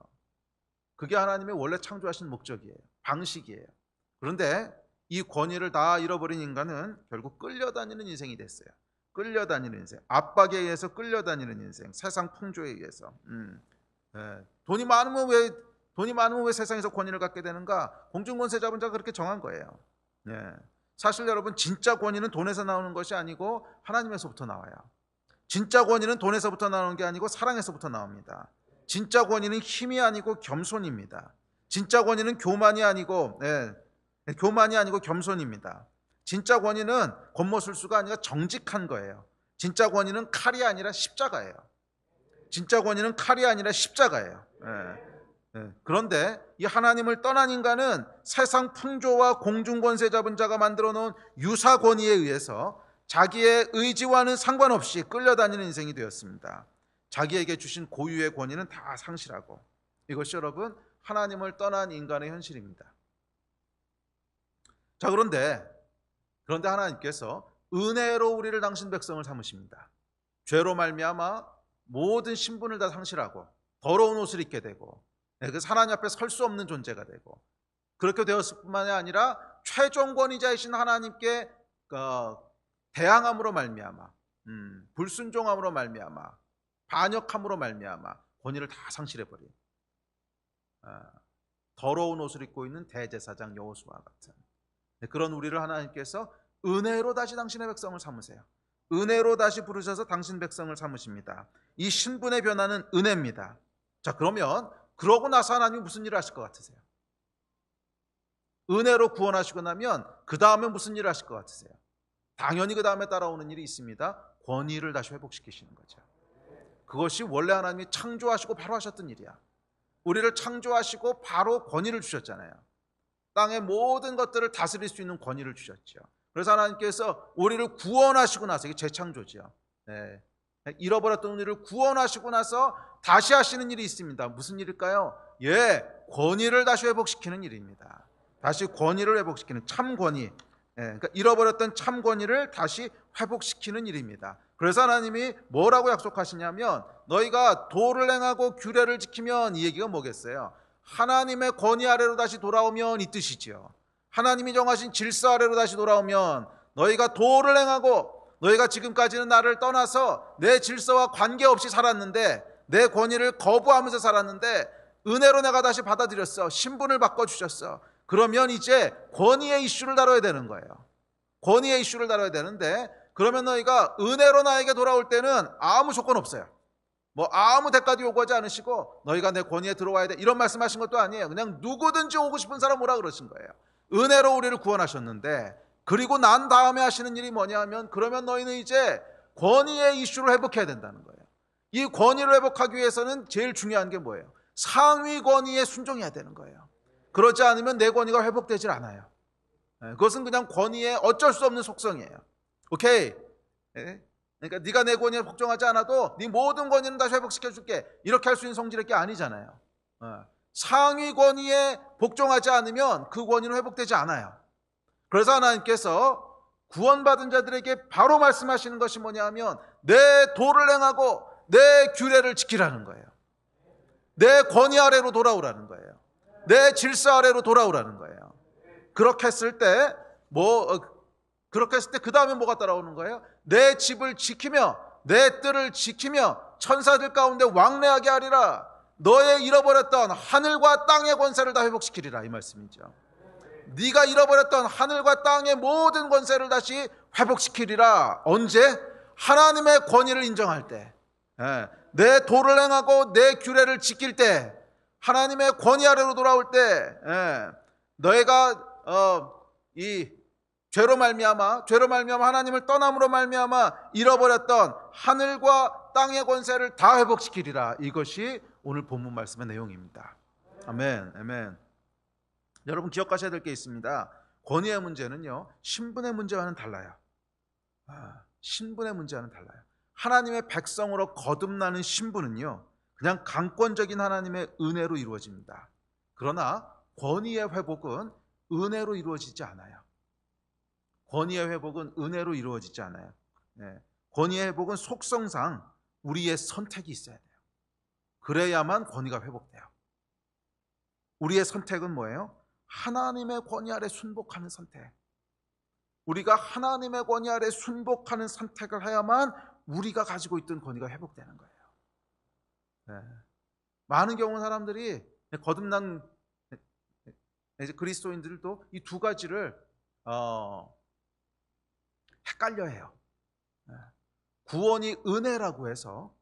그게 하나님의 원래 창조하신 목적이에요. 방식이에요. 그런데 이 권위를 다 잃어버린 인간은 결국 끌려다니는 인생이 됐어요. 끌려다니는 인생, 압박에 의해서 끌려다니는 인생, 세상 풍조에 의해서. 돈이 많으면 왜 세상에서 권위를 갖게 되는가? 공중권세 잡은 자가 그렇게 정한 거예요. 사실 여러분 진짜 권위는 돈에서 나오는 것이 아니고 하나님에서부터 나와요. 진짜 권위는 돈에서부터 나오는 게 아니고 사랑에서부터 나옵니다. 진짜 권위는 힘이 아니고 겸손입니다. 진짜 권위는 교만이 아니고 겸손입니다. 진짜 권위는 겉모술수가 아니라 정직한 거예요. 진짜 권위는 칼이 아니라 십자가예요. 진짜 권위는 칼이 아니라 십자가예요. 그런데 이 하나님을 떠난 인간은 세상 풍조와 공중권세 잡은 자가 만들어 놓은 유사 권위에 의해서 자기의 의지와는 상관없이 끌려다니는 인생이 되었습니다. 자기에게 주신 고유의 권위는 다 상실하고, 이것이 여러분 하나님을 떠난 인간의 현실입니다. 자, 그런데 하나님께서 은혜로 우리를 당신 백성을 삼으십니다. 죄로 말미암아 모든 신분을 다 상실하고 더러운 옷을 입게 되고 그 하나님 앞에 설 수 없는 존재가 되고, 그렇게 되었을 뿐만이 아니라 최종 권위자이신 하나님께 대항함으로 말미암아, 불순종함으로 말미암아, 반역함으로 말미암아 권위를 다 상실해버린 더러운 옷을 입고 있는 대제사장 여호수아와 같은 그런 우리를 하나님께서 은혜로 다시 당신의 백성을 삼으세요. 은혜로 다시 부르셔서 당신 백성을 삼으십니다. 이 신분의 변화는 은혜입니다. 자, 그러면 그러고 나서 하나님이 무슨 일을 하실 것 같으세요? 은혜로 구원하시고 나면 그 다음에 무슨 일을 하실 것 같으세요? 당연히 그 다음에 따라오는 일이 있습니다. 권위를 다시 회복시키시는 거죠. 그것이 원래 하나님이 창조하시고 바로 하셨던 일이야. 우리를 창조하시고 바로 권위를 주셨잖아요. 땅의 모든 것들을 다스릴 수 있는 권위를 주셨죠. 그래서 하나님께서 우리를 구원하시고 나서, 이게 재창조죠. 잃어버렸던 우리를 구원하시고 나서 다시 하시는 일이 있습니다. 무슨 일일까요? 권위를 다시 회복시키는 일입니다. 다시 권위를 회복시키는 참 권위. 그러니까 잃어버렸던 참 권위를 다시 회복시키는 일입니다. 그래서 하나님이 뭐라고 약속하시냐면, 너희가 도를 행하고 규례를 지키면, 이 얘기가 뭐겠어요? 하나님의 권위 아래로 다시 돌아오면 이 뜻이지요. 하나님이 정하신 질서 아래로 다시 돌아오면 너희가 도를 행하고 너희가 지금까지는 나를 떠나서 내 질서와 관계없이 살았는데 내 권위를 거부하면서 살았는데 은혜로 내가 다시 받아들였어. 신분을 바꿔주셨어. 그러면 이제 권위의 이슈를 다뤄야 되는 거예요. 권위의 이슈를 다뤄야 되는데 그러면 너희가 은혜로 나에게 돌아올 때는 아무 조건 없어요. 뭐 아무 대가도 요구하지 않으시고 너희가 내 권위에 들어와야 돼 이런 말씀하신 것도 아니에요. 그냥 누구든지 오고 싶은 사람 오라 그러신 거예요. 은혜로 우리를 구원하셨는데 그리고 난 다음에 하시는 일이 뭐냐 하면 그러면 너희는 이제 권위의 이슈를 회복해야 된다는 거예요. 이 권위를 회복하기 위해서는 제일 중요한 게 뭐예요? 상위 권위에 순종해야 되는 거예요. 그러지 않으면 내 권위가 회복되질 않아요. 그것은 그냥 권위의 어쩔 수 없는 속성이에요. 오케이? 그러니까 네가 내 권위를 복종하지 않아도 네 모든 권위는 다시 회복시켜줄게 이렇게 할 수 있는 성질의 게 아니잖아요. 상위 권위에 복종하지 않으면 그 권위는 회복되지 않아요. 그래서 하나님께서 구원받은 자들에게 바로 말씀하시는 것이 뭐냐 하면 내 도를 행하고 내 규례를 지키라는 거예요. 내 권위 아래로 돌아오라는 거예요. 내 질서 아래로 돌아오라는 거예요. 그렇게 했을 때 그 다음에 뭐가 따라오는 거예요? 내 집을 지키며 내 뜰을 지키며 천사들 가운데 왕래하게 하리라. 너의 잃어버렸던 하늘과 땅의 권세를 다 회복시키리라 이 말씀이죠. 네가 잃어버렸던 하늘과 땅의 모든 권세를 다시 회복시키리라. 언제? 하나님의 권위를 인정할 때, 내 도를 행하고 내 규례를 지킬 때, 하나님의 권위 아래로 돌아올 때, 너희가 이 죄로 말미암아 하나님을 떠남으로 말미암아 잃어버렸던 하늘과 땅의 권세를 다 회복시키리라. 이것이 오늘 본문 말씀의 내용입니다. 아멘, 아멘. 여러분 기억하셔야 될 게 있습니다. 권위의 문제는요, 신분의 문제와는 달라요. 신분의 문제와는 달라요. 하나님의 백성으로 거듭나는 신분은요, 그냥 강권적인 하나님의 은혜로 이루어집니다. 그러나 권위의 회복은 은혜로 이루어지지 않아요. 권위의 회복은 은혜로 이루어지지 않아요. 권위의 회복은 속성상 우리의 선택이 있어야 돼요. 그래야만 권위가 회복돼요. 우리의 선택은 뭐예요? 하나님의 권위 아래 순복하는 선택. 우리가 하나님의 권위 아래 순복하는 선택을 해야만 우리가 가지고 있던 권위가 회복되는 거예요. 많은 경우 사람들이 거듭난 그리스도인들도 이 두 가지를 헷갈려해요. 구원이 은혜라고 해서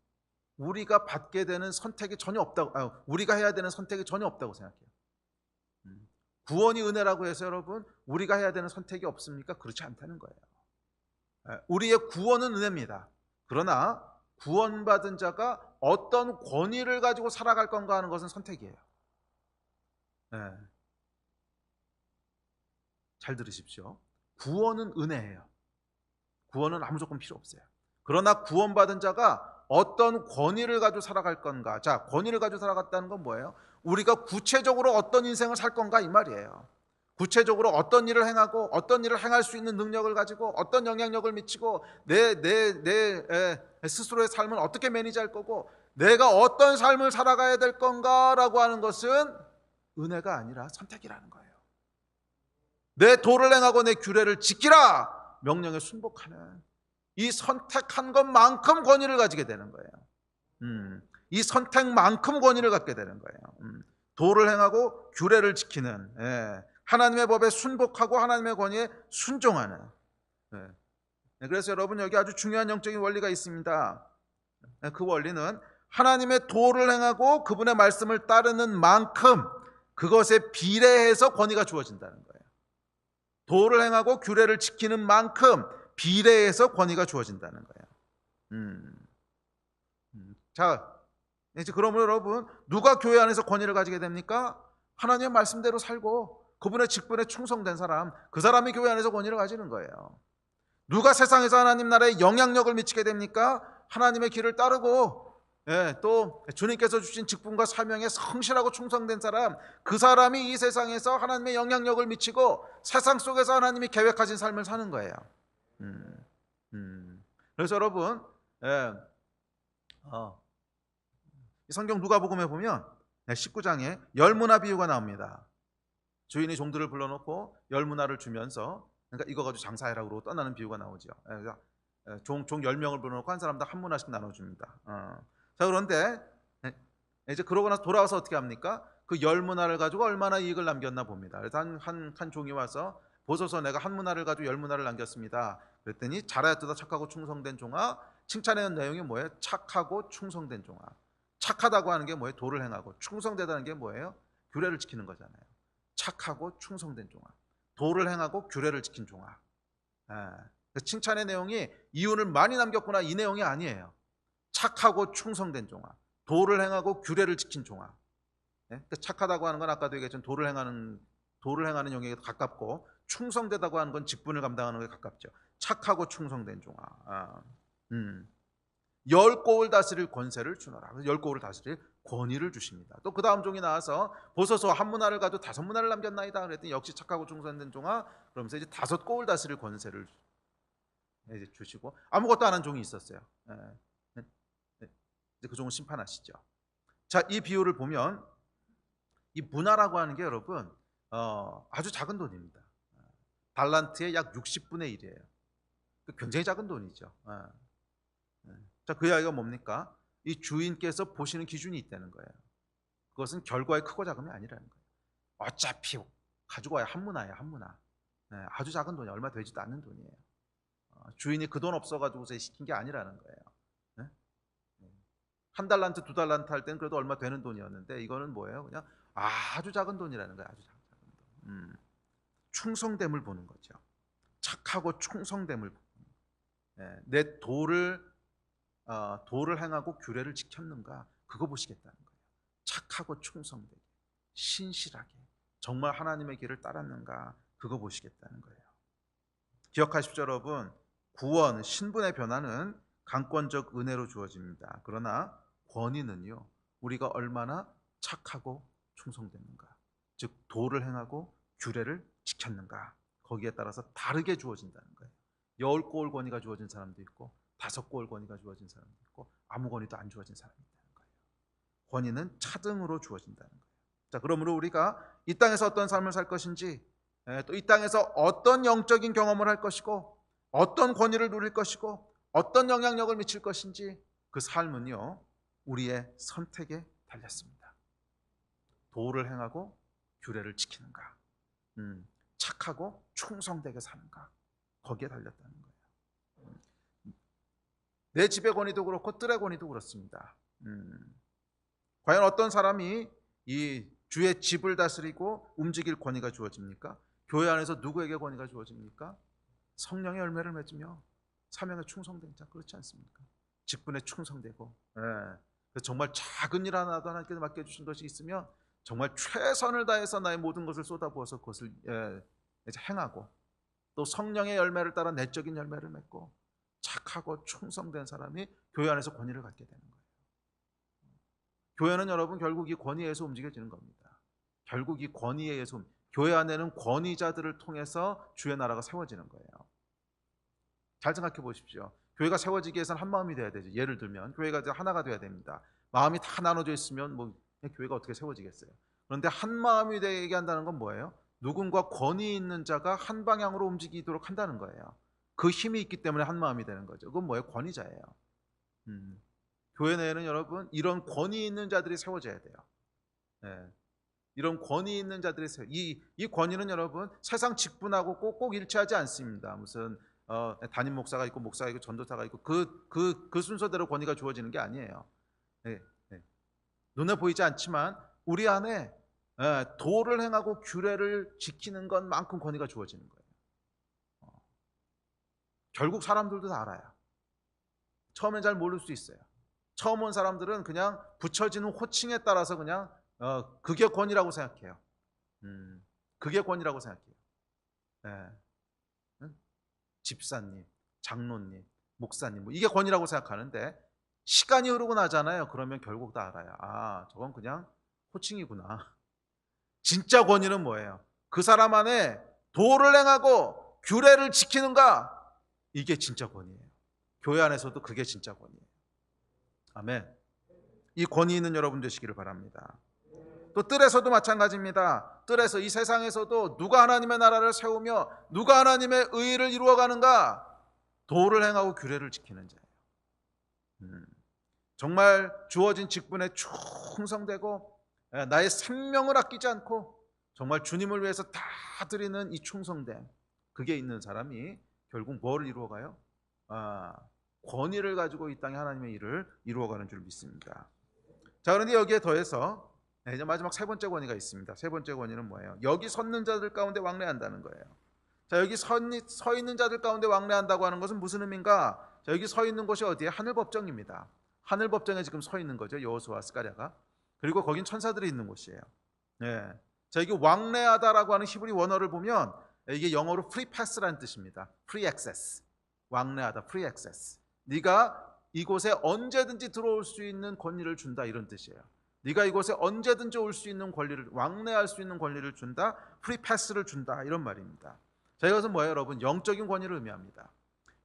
우리가 받게 되는 선택이 전혀 없다고, 우리가 해야 되는 선택이 전혀 없다고 생각해요. 구원이 은혜라고 해서 여러분 우리가 해야 되는 선택이 없습니까? 그렇지 않다는 거예요. 우리의 구원은 은혜입니다. 그러나 구원받은 자가 어떤 권위를 가지고 살아갈 건가 하는 것은 선택이에요. 잘 들으십시오. 구원은 은혜예요. 구원은 아무 조건 필요 없어요. 그러나 구원받은 자가 어떤 권위를 가지고 살아갈 건가? 자, 권위를 가지고 살아갔다는 건 뭐예요? 우리가 구체적으로 어떤 인생을 살 건가 이 말이에요. 구체적으로 어떤 일을 행하고 어떤 일을 행할 수 있는 능력을 가지고 어떤 영향력을 미치고 내 스스로의 삶을 어떻게 매니지할 거고 내가 어떤 삶을 살아가야 될 건가라고 하는 것은 은혜가 아니라 선택이라는 거예요. 내 도를 행하고 내 규례를 지키라 명령에 순복하는 이 선택한 것만큼 권위를 가지게 되는 거예요. 이 선택만큼 권위를 갖게 되는 거예요. 도를 행하고 규례를 지키는, 하나님의 법에 순복하고 하나님의 권위에 순종하는. 그래서 여러분 여기 아주 중요한 영적인 원리가 있습니다. 그 원리는 하나님의 도를 행하고 그분의 말씀을 따르는 만큼 그것에 비례해서 권위가 주어진다는 거예요. 도를 행하고 규례를 지키는 만큼 비례해서 권위가 주어진다는 거예요. 자, 이제 그러면 여러분 누가 교회 안에서 권위를 가지게 됩니까? 하나님의 말씀대로 살고 그분의 직분에 충성된 사람, 그 사람이 교회 안에서 권위를 가지는 거예요. 누가 세상에서 하나님 나라에 영향력을 미치게 됩니까? 하나님의 길을 따르고 또 주님께서 주신 직분과 사명에 성실하고 충성된 사람, 그 사람이 이 세상에서 하나님의 영향력을 미치고 세상 속에서 하나님이 계획하신 삶을 사는 거예요. 그래서 여러분 이 성경 누가복음에 보면 19장에 열무나 비유가 나옵니다. 주인이 종들을 불러놓고 열무나를 주면서, 그러니까 이거 가지고 장사해라 그러고 떠나는 비유가 나오죠. 그래서 종 10명을 불러놓고 한 사람당 한 문화씩 나눠줍니다. 자, 그런데 이제 그러고 나서 돌아와서 어떻게 합니까? 그 열무나를 가지고 얼마나 이익을 남겼나 봅니다. 그래서 한 종이 와서 보소서, 내가 한 문화를 가지고 10문화를 남겼습니다. 그랬더니 잘하였도다 착하고 충성된 종아. 칭찬하는 내용이 뭐예요? 착하고 충성된 종아. 착하다고 하는 게 뭐예요? 도를 행하고. 충성되다는 게 뭐예요? 규례를 지키는 거잖아요. 착하고 충성된 종아. 도를 행하고 규례를 지킨 종아. 칭찬의 내용이 이윤을 많이 남겼구나, 이 내용이 아니에요. 착하고 충성된 종아. 도를 행하고 규례를 지킨 종아. 착하다고 하는 건 아까도 얘기했지만 도를 행하는 영역에 가깝고, 충성되다고 하는 건 직분을 감당하는 것에 가깝죠. 착하고 충성된 종아. 10고을 다스릴 권세를 주노라. 그래서 10고을을 다스릴 권위를 주십니다. 또 그 다음 종이 나와서 보소서, 한 문화를 가지고 5문화를 남겼나이다. 그랬더니 역시 착하고 충성된 종아. 그러면서 이제 5고을 다스릴 권세를 이제 주시고, 아무것도 안 한 종이 있었어요. 그 종은 심판하시죠. 자, 이 비유를 보면 이 문화라고 하는 게 여러분 아주 작은 돈입니다. 달란트의 약 60분의 1이에요. 굉장히 작은 돈이죠. 자, 그 이야기가 뭡니까? 이 주인께서 보시는 기준이 있다는 거예요. 그것은 결과의 크고 작음이 아니라는 거예요. 어차피 가지고 와야 한 문화예요, 한 문화. 아주 작은 돈이 얼마 되지도 않는 돈이에요. 주인이 그 돈 없어가지고서 시킨 게 아니라는 거예요. 한 달란트, 2달란트 할 때는 그래도 얼마 되는 돈이었는데, 이거는 뭐예요? 그냥 아주 작은 돈이라는 거예요. 아주 작은 돈. 충성됨을 보는 거죠. 착하고 충성됨을 보는. 내 도를 행하고 규례를 지켰는가, 그거 보시겠다는 거예요. 착하고 충성되게, 신실하게 정말 하나님의 길을 따랐는가, 그거 보시겠다는 거예요. 기억하십시오, 여러분. 구원, 신분의 변화는 강권적 은혜로 주어집니다. 그러나 권위는요, 우리가 얼마나 착하고 충성됐는가, 즉 도를 행하고 규례를 지켰는가, 거기에 따라서 다르게 주어진다는 거예요. 10고을 권위가 주어진 사람도 있고 5고을 권위가 주어진 사람도 있고 아무 권위도 안 주어진 사람이 있다는 거예요. 권위는 차등으로 주어진다는 거예요. 자, 그러므로 우리가 이 땅에서 어떤 삶을 살 것인지, 또 이 땅에서 어떤 영적인 경험을 할 것이고, 어떤 권위를 누릴 것이고, 어떤 영향력을 미칠 것인지, 그 삶은요, 우리의 선택에 달렸습니다. 도를 행하고 규례를 지키는가, 착하고 충성되게 사는가, 거기에 달렸다는 거예요. 내 집의 권위도 그렇고 뜰의 권위도 그렇습니다. 과연 어떤 사람이 이 주의 집을 다스리고 움직일 권위가 주어집니까? 교회 안에서 누구에게 권위가 주어집니까? 성령의 열매를 맺으며 사명에 충성된 자, 그렇지 않습니까? 직분에 충성되고, 정말 작은 일 하나도 하나님께서 맡겨주신 것이 있으면 정말 최선을 다해서 나의 모든 것을 쏟아부어서 그것을 이제 행하고, 또 성령의 열매를 따라 내적인 열매를 맺고 착하고 충성된 사람이 교회 안에서 권위를 갖게 되는 거예요. 교회는 여러분 결국 이 권위에 의해서 움직여지는 겁니다. 결국 이 권위에 의해서, 교회 안에는 권위자들을 통해서 주의 나라가 세워지는 거예요. 잘 생각해 보십시오. 교회가 세워지기 위해서는 한 마음이 돼야 되죠. 예를 들면 교회가 하나가 돼야 됩니다. 마음이 다 나눠져 있으면 교회가 어떻게 세워지겠어요? 그런데 한 마음이 되게 한다는 건 뭐예요? 누군가 권위 있는 자가 한 방향으로 움직이도록 한다는 거예요. 그 힘이 있기 때문에 한 마음이 되는 거죠. 그건 뭐예요? 권위자예요. 교회 내에는 여러분 이런 권위 있는 자들이 세워져야 돼요. 이런 권위 있는 자들이 이 권위는 여러분 세상 직분하고 꼭 일치하지 않습니다. 무슨 담임 목사가 있고 목사가 있고 전도사가 있고 그 순서대로 권위가 주어지는 게 아니에요. 눈에 보이지 않지만 우리 안에 도를 행하고 규례를 지키는 것만큼 권위가 주어지는 거예요. 결국 사람들도 다 알아요. 처음엔 잘 모를 수 있어요. 처음 온 사람들은 그냥 붙여지는 호칭에 따라서 그냥 그게 권위라고 생각해요. 그게 권위라고 생각해요. 집사님, 장로님, 목사님, 뭐 이게 권위라고 생각하는데, 시간이 흐르고 나잖아요. 그러면 결국 다 알아요. 아, 저건 그냥 호칭이구나. 진짜 권위는 뭐예요? 그 사람 안에 도를 행하고 규례를 지키는가? 이게 진짜 권위예요. 교회 안에서도 그게 진짜 권위예요. 아멘. 이 권위 있는 여러분 되시기를 바랍니다. 또 뜰에서도 마찬가지입니다. 뜰에서 이 세상에서도 누가 하나님의 나라를 세우며 누가 하나님의 의를 이루어가는가? 도를 행하고 규례를 지키는 자예요. 정말 주어진 직분에 충성되고 나의 생명을 아끼지 않고 정말 주님을 위해서 다 드리는 이 충성됨, 그게 있는 사람이 결국 뭐를 이루어가요? 권위를 가지고 이 땅에 하나님의 일을 이루어가는 줄 믿습니다. 자, 그런데 여기에 더해서 이제 마지막 세 번째 권위가 있습니다. 세 번째 권위는 뭐예요? 여기 섰는 자들 가운데 왕래한다는 거예요. 자, 여기 서 있는 자들 가운데 왕래한다고 하는 것은 무슨 의미인가? 자, 여기 서 있는 곳이 어디에? 하늘법정입니다. 하늘법정에 지금 서 있는 거죠, 여호수아와 스가랴가. 그리고 거긴 천사들이 있는 곳이에요. 예. 자, 여기 왕래하다라고 하는 히브리 원어를 보면 이게 영어로 free pass라는 뜻입니다. free access. 왕래하다, free access. 네가 이곳에 언제든지 들어올 수 있는 권리를 준다, 이런 뜻이에요. 네가 이곳에 언제든지 올 수 있는 권리를, 왕래할 수 있는 권리를 준다, 프리 패스를 준다, 이런 말입니다. 자, 이것은 뭐예요, 여러분? 영적인 권위를 의미합니다.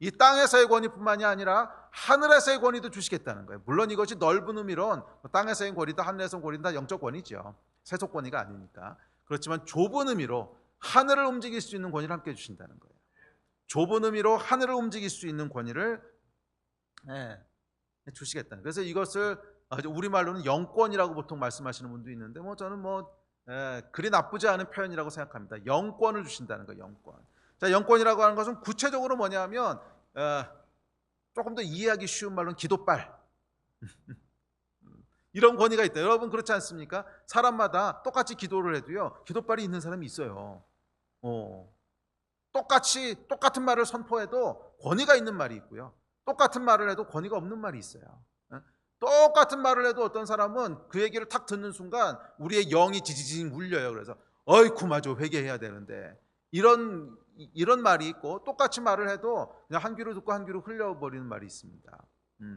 이 땅에서의 권위뿐만이 아니라 하늘에서의 권위도 주시겠다는 거예요. 물론 이것이 넓은 의미론 땅에서의 권위다 하늘에서의 권위다 다 영적 권위죠. 세속 권위가 아니니까. 그렇지만 좁은 의미로 하늘을 움직일 수 있는 권위를 함께 주신다는 거예요. 좁은 의미로 하늘을 움직일 수 있는 권위를 주시겠다는. 그래서 이것을 우리말로는 영권이라고 보통 말씀하시는 분도 있는데 저는 그리 나쁘지 않은 표현이라고 생각합니다. 영권을 주신다는 거예요. 영권. 자, 영권이라고 하는 것은 구체적으로 뭐냐면 조금 더 이해하기 쉬운 말로는 기도빨. 이런 권위가 있다. 여러분 그렇지 않습니까? 사람마다 똑같이 기도를 해도요, 기도빨이 있는 사람이 있어요. 똑같은 말을 선포해도 권위가 있는 말이 있고요, 똑같은 말을 해도 권위가 없는 말이 있어요. 똑같은 말을 해도 어떤 사람은 그 얘기를 탁 듣는 순간 우리의 영이 지지직 울려요. 그래서 어이쿠 마저 회개해야 되는데, 이런 말이 있고, 똑같이 말을 해도 그냥 한 귀로 듣고 한 귀로 흘려버리는 말이 있습니다.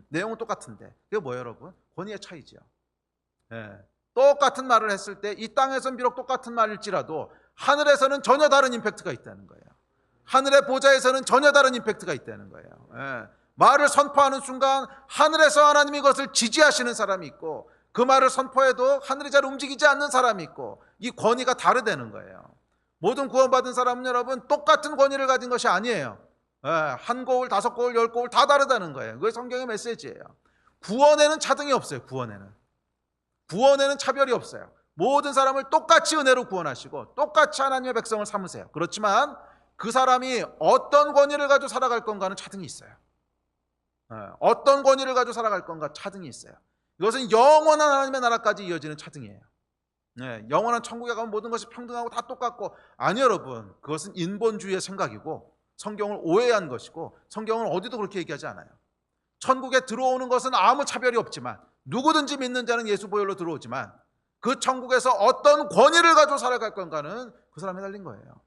내용은 똑같은데 그게 뭐예요, 여러분? 권위의 차이죠. 똑같은 말을 했을 때 이 땅에서는 비록 똑같은 말일지라도 하늘에서는 전혀 다른 임팩트가 있다는 거예요. 하늘의 보좌에서는 전혀 다른 임팩트가 있다는 거예요. 말을 선포하는 순간 하늘에서 하나님이 그것을 지지하시는 사람이 있고, 그 말을 선포해도 하늘이 잘 움직이지 않는 사람이 있고, 이 권위가 다르다는 거예요. 모든 구원받은 사람은 여러분 똑같은 권위를 가진 것이 아니에요. 한 거울, 5거울, 10거울 다 다르다는 거예요. 그게 성경의 메시지예요. 구원에는 차등이 없어요. 구원에는 차별이 없어요. 모든 사람을 똑같이 은혜로 구원하시고 똑같이 하나님의 백성을 삼으세요. 그렇지만 그 사람이 어떤 권위를 가지고 살아갈 건가는 차등이 있어요. 어떤 권위를 가지고 살아갈 건가 차등이 있어요. 이것은 영원한 하나님의 나라까지 이어지는 차등이에요. 영원한 천국에 가면 모든 것이 평등하고 다 똑같고, 아니요 여러분, 그것은 인본주의의 생각이고 성경을 오해한 것이고, 성경은 어디도 그렇게 얘기하지 않아요. 천국에 들어오는 것은 아무 차별이 없지만, 누구든지 믿는 자는 예수 보혈로 들어오지만, 그 천국에서 어떤 권위를 가지고 살아갈 건가는 그 사람에 달린 거예요.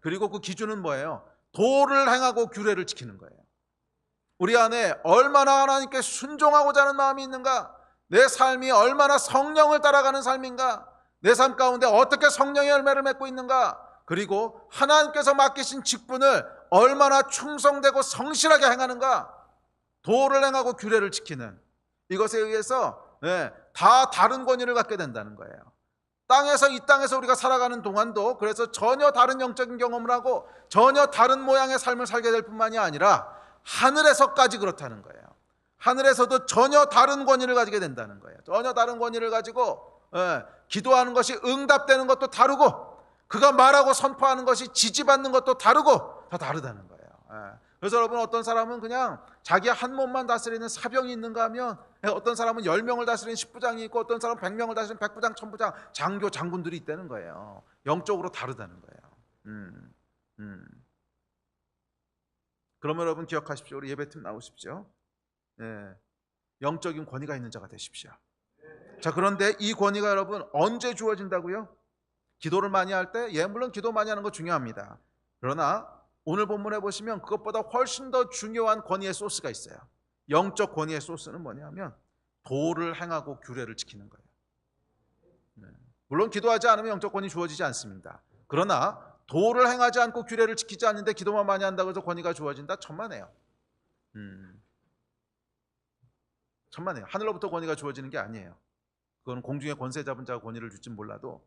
그리고 그 기준은 뭐예요? 도를 행하고 규례를 지키는 거예요. 우리 안에 얼마나 하나님께 순종하고자 하는 마음이 있는가, 내 삶이 얼마나 성령을 따라가는 삶인가, 내 삶 가운데 어떻게 성령의 열매를 맺고 있는가, 그리고 하나님께서 맡기신 직분을 얼마나 충성되고 성실하게 행하는가, 도를 행하고 규례를 지키는 이것에 의해서 다 다른 권위를 갖게 된다는 거예요. 이 땅에서 우리가 살아가는 동안도 그래서 전혀 다른 영적인 경험을 하고 전혀 다른 모양의 삶을 살게 될 뿐만이 아니라 하늘에서까지 그렇다는 거예요. 하늘에서도 전혀 다른 권위를 가지게 된다는 거예요. 전혀 다른 권위를 가지고 기도하는 것이 응답되는 것도 다르고, 그가 말하고 선포하는 것이 지지받는 것도 다르고, 다 다르다는 거예요. 그래서 여러분, 어떤 사람은 그냥 자기 한 몸만 다스리는 사병이 있는가 하면, 어떤 사람은 10명을 다스리는 10부장이 있고, 어떤 사람은 100명을 다스리는 100부장, 1000부장, 장교, 장군들이 있다는 거예요. 영적으로 다르다는 거예요. 그러면 여러분 기억하십시오. 우리 예배팀 나오십시오. 영적인 권위가 있는 자가 되십시오. 자, 그런데 이 권위가 여러분 언제 주어진다고요? 기도를 많이 할 때? 물론 기도 많이 하는 거 중요합니다. 그러나 오늘 본문에 보시면 그것보다 훨씬 더 중요한 권위의 소스가 있어요. 영적 권위의 소스는 뭐냐면 도를 행하고 규례를 지키는 거예요. 물론 기도하지 않으면 영적 권위 주어지지 않습니다. 그러나 도를 행하지 않고 규례를 지키지 않는데 기도만 많이 한다고 해서 권위가 주어진다? 천만에요. 천만에요. 하늘로부터 권위가 주어지는 게 아니에요. 그건 공중의 권세 잡은 자가 권위를 줄진 몰라도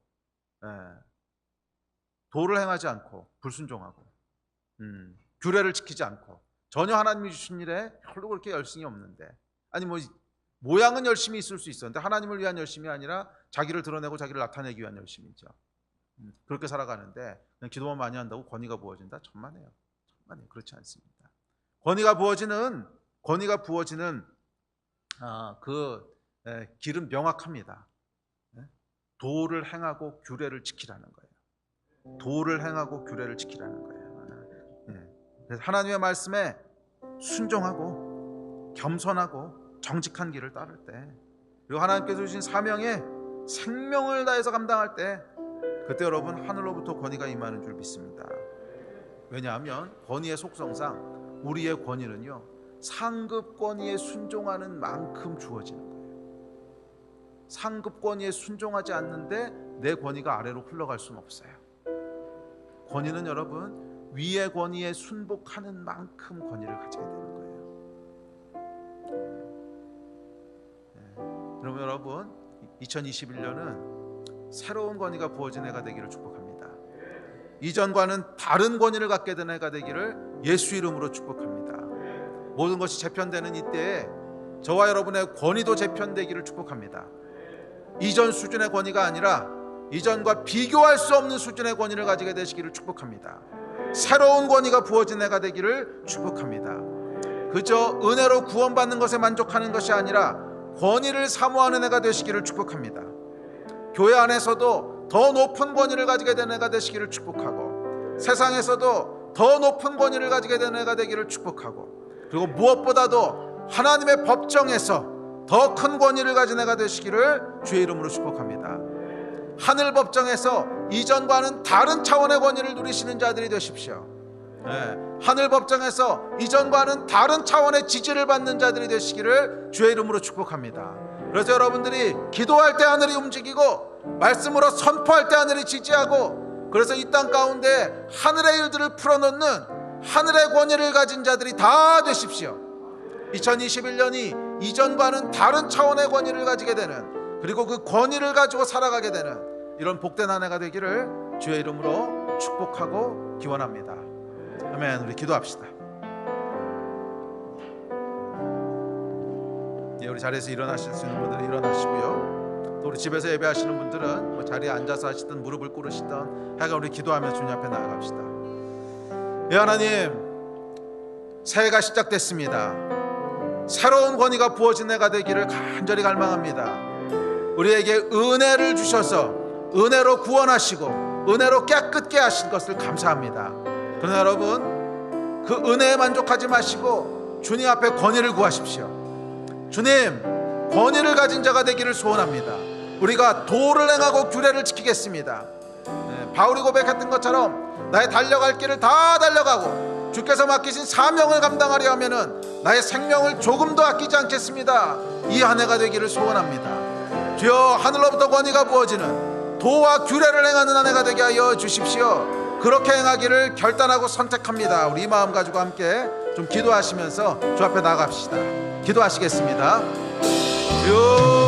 도를 행하지 않고 불순종하고 규례를 지키지 않고 전혀 하나님이 주신 일에 별로 그렇게 열심이 없는데, 아니 뭐 모양은 열심히 있을 수 있었는데 하나님을 위한 열심이 아니라 자기를 드러내고 자기를 나타내기 위한 열심이죠. 그렇게 살아가는데 그냥 기도만 많이 한다고 권위가 부어진다? 천만에요. 천만에요. 그렇지 않습니다. 권위가 부어지는 그 길은 명확합니다. 도를 행하고 규례를 지키라는 거예요. 도를 행하고 규례를 지키라는 거예요. 그래서 하나님의 말씀에 순종하고 겸손하고 정직한 길을 따를 때, 그리고 하나님께서 주신 사명에 생명을 다해서 감당할 때, 그때 여러분 하늘로부터 권위가 임하는 줄 믿습니다. 왜냐하면 권위의 속성상 우리의 권위는요 상급 권위에 순종하는 만큼 주어지는 거예요. 상급 권위에 순종하지 않는데 내 권위가 아래로 흘러갈 수는 없어요. 권위는 여러분 위의 권위에 순복하는 만큼 권위를 가지게 되는 거예요. 그러면 여러분 2021년은 새로운 권위가 부어진 해가 되기를 축복합니다. 이전과는 다른 권위를 갖게 된 해가 되기를 예수 이름으로 축복합니다. 모든 것이 재편되는 이때에 저와 여러분의 권위도 재편되기를 축복합니다. 이전 수준의 권위가 아니라 이전과 비교할 수 없는 수준의 권위를 가지게 되시기를 축복합니다. 새로운 권위가 부어진 해가 되기를 축복합니다. 그저 은혜로 구원받는 것에 만족하는 것이 아니라 권위를 사모하는 해가 되시기를 축복합니다. 교회 안에서도 더 높은 권위를 가지게 되는 해가 되시기를 축복하고, 세상에서도 더 높은 권위를 가지게 되는 해가 되기를 축복하고, 그리고 무엇보다도 하나님의 법정에서 더 큰 권위를 가진 해가 되시기를 주의 이름으로 축복합니다. 하늘 법정에서 이전과는 다른 차원의 권위를 누리시는 자들이 되십시오. 하늘 법정에서 이전과는 다른 차원의 지지를 받는 자들이 되시기를 주의 이름으로 축복합니다. 그래서 여러분들이 기도할 때 하늘이 움직이고 말씀으로 선포할 때 하늘이 지지하고, 그래서 이 땅 가운데 하늘의 일들을 풀어놓는 하늘의 권위를 가진 자들이 다 되십시오. 2021년이 이전과는 다른 차원의 권위를 가지게 되는, 그리고 그 권위를 가지고 살아가게 되는 이런 복된 한 해가 되기를 주의 이름으로 축복하고 기원합니다. 아멘. 우리 기도합시다. 우리 자리에서 일어나실 수 있는 분들은 일어나시고요, 또 우리 집에서 예배하시는 분들은 뭐 자리에 앉아서 하시든 무릎을 꿇으시든 하여간 우리 기도하며 주님 앞에 나아갑시다. 예, 하나님, 새해가 시작됐습니다. 새로운 권위가 부어진 해가 되기를 간절히 갈망합니다. 우리에게 은혜를 주셔서 은혜로 구원하시고 은혜로 깨끗게 하신 것을 감사합니다. 그러나 여러분, 그 은혜에 만족하지 마시고 주님 앞에 권위를 구하십시오. 주님, 권위를 가진 자가 되기를 소원합니다. 우리가 도를 행하고 규례를 지키겠습니다. 바울이 고백했던 것처럼 나의 달려갈 길을 다 달려가고 주께서 맡기신 사명을 감당하려 하면은 나의 생명을 조금도 아끼지 않겠습니다. 이 한 해가 되기를 소원합니다. 주여, 하늘로부터 권위가 부어지는 도와 규례를 행하는 한 해가 되게 하여 주십시오. 그렇게 행하기를 결단하고 선택합니다. 우리 이 마음 가지고 함께 좀 기도하시면서 주 앞에 나갑시다. 기도하시겠습니다. 주여,